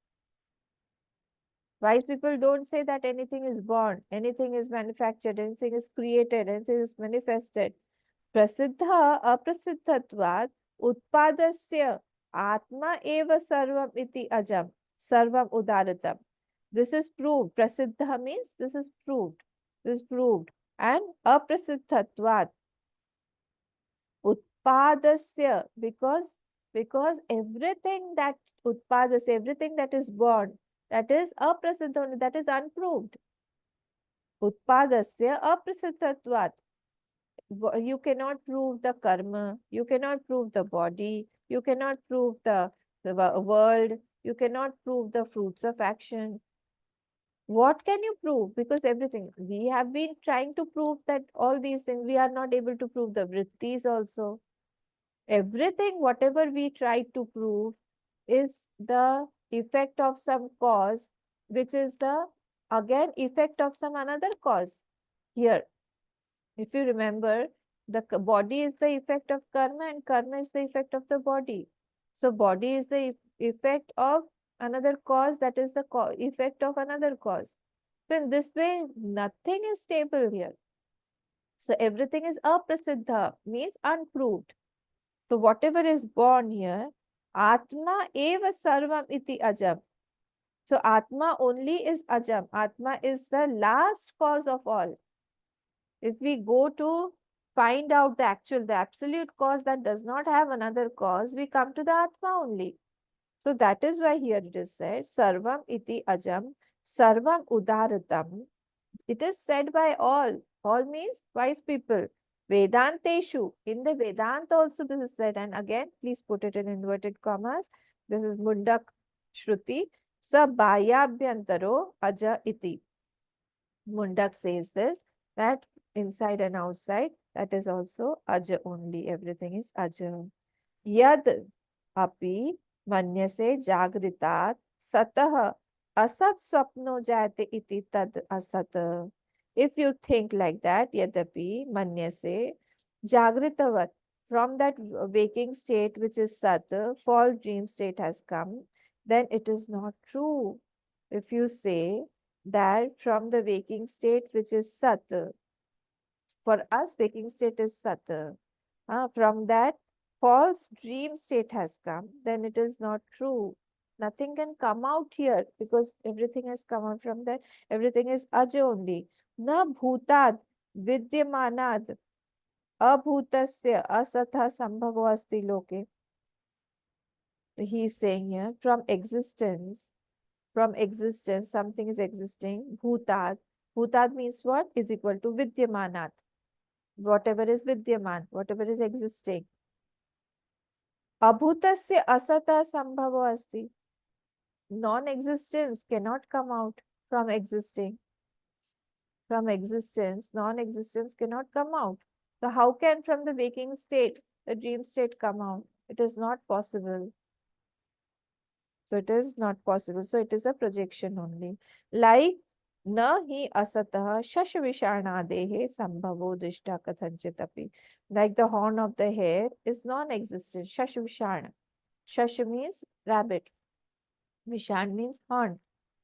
S1: Wise people don't say that anything is born, anything is manufactured, anything is created, anything is manifested. Prasiddha aprasiddhatvat utpadasya atma eva sarvam iti ajam sarvam udaratam. This is proved. Prasiddha means this is proved. This is proved. And aprasiddhatvat utpadasya, because everything that utpadasya, everything that is born, that is aprasiddha, that is unproved. Utpadasya aprasiddhatvat. You cannot prove the karma, you cannot prove the body, you cannot prove the world, you cannot prove the fruits of action. What can you prove? Because everything, we have been trying to prove that all these things, we are not able to prove the vrittis also. Everything, whatever we try to prove, is the effect of some cause, which is the, again, effect of some another cause. Here, if you remember, the body is the effect of karma and karma is the effect of the body. So body is the effect of another cause, that is the effect of another cause. So in this way, nothing is stable here. So everything is aprasiddha, means unproved. So whatever is born here, Atma eva sarvam iti ajam. So Atma only is ajam. Atma is the last cause of all. If we go to find out the absolute cause that does not have another cause, we come to the Atma only. So that is why here it is said, Sarvam iti ajam, Sarvam udaratam. It is said by all. All means wise people. Vedanteshu. In the Vedanta also this is said. And again, please put it in inverted commas. This is Mundak Shruti. Sa Bhayabhyantaro aja iti. Mundak says this, that inside and outside, that is also aja only. Everything is aja. Yad api manyase jagritat satah asat swapno jayate iti tad asat. If you think like that, yadapi manyase jagritavat, from that waking state which is sat, false dream state has come, then it is not true. If you say that from the waking state which is sat, for us waking state is sat, from that false dream state has come, then it is not true. Nothing can come out here because everything has come out from that. Everything is aja only. Na bhutad vidyamanad abhutasya asatha sambhavo asti loke. He is saying here, from existence, something is existing. Bhutad. Bhutad means what? Is equal to vidyamanat. Whatever is vidyaman, whatever is existing. Abhutasya asata sambhavo asti. Non-existence cannot come out from existing. From existence, non-existence cannot come out. So how can from the waking state, the dream state come out? It is not possible. So it is not possible. So it is a projection only. Like na hi asatah shashvishanadehe sambhavo drishta kathanchitapi. Like the horn of the hare is non-existent. Shashvishana. Shash means rabbit. Vishan means horn.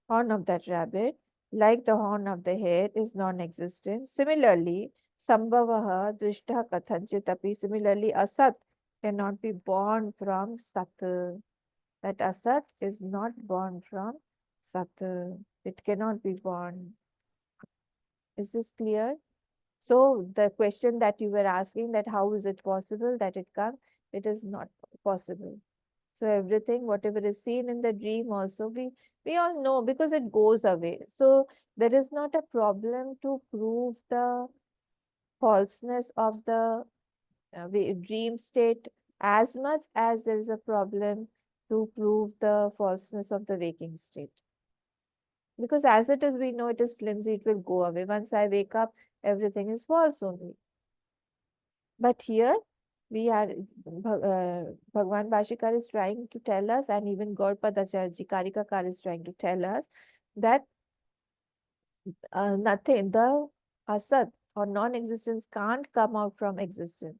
S1: Horn of that rabbit, like the horn of the hare, is non-existent. Similarly, sambhavaha drishta kathanchitapi. Similarly, asat cannot be born from sat. That asat is not born from sat. It cannot be born. Is this clear? So the question that you were asking, that how is it possible that it comes, it is not possible. So everything, whatever is seen in the dream also, we all know because it goes away. So there is not a problem to prove the falseness of the dream state as much as there is a problem to prove the falseness of the waking state. Because as it is, we know it is flimsy, it will go away. Once I wake up, everything is false only. But here, we are, Bhagwan Bhashikar is trying to tell us, and even Gaurpadacharya Karikakar is trying to tell us that nothing, the asat or non-existence can't come out from existence.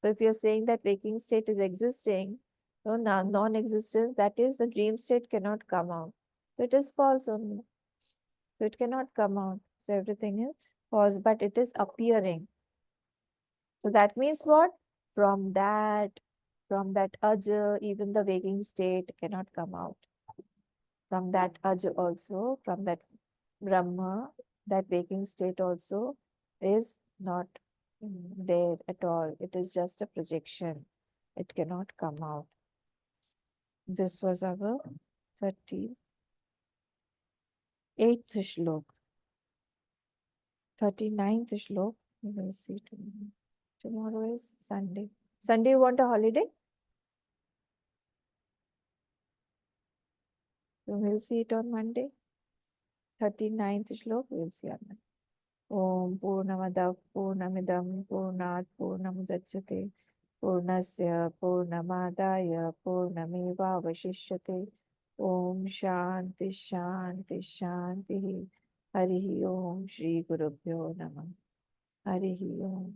S1: So if you're saying that waking state is existing, so non-existence, that is the dream state cannot come out. So it is false only. So it cannot come out. So everything is false, but it is appearing. So that means what? From that aja, even the waking state cannot come out. From that aja also, from that Brahma, that waking state also is not there at all. It is just a projection. It cannot come out. This was our 38th shlok. 39th shlok. We will see tomorrow. Tomorrow is Sunday. Sunday, you want a holiday? So we'll see it on Monday. 39th shlok, we'll see on Monday. Om Purnamadav Purnamidam Purnat Purnamudachyate Purnasya Purnamadaya Purnameva Vashishyate. Om Shanti Shanti Shanti. Harihi Om Shri Gurubhyo Namah. Harihi Om.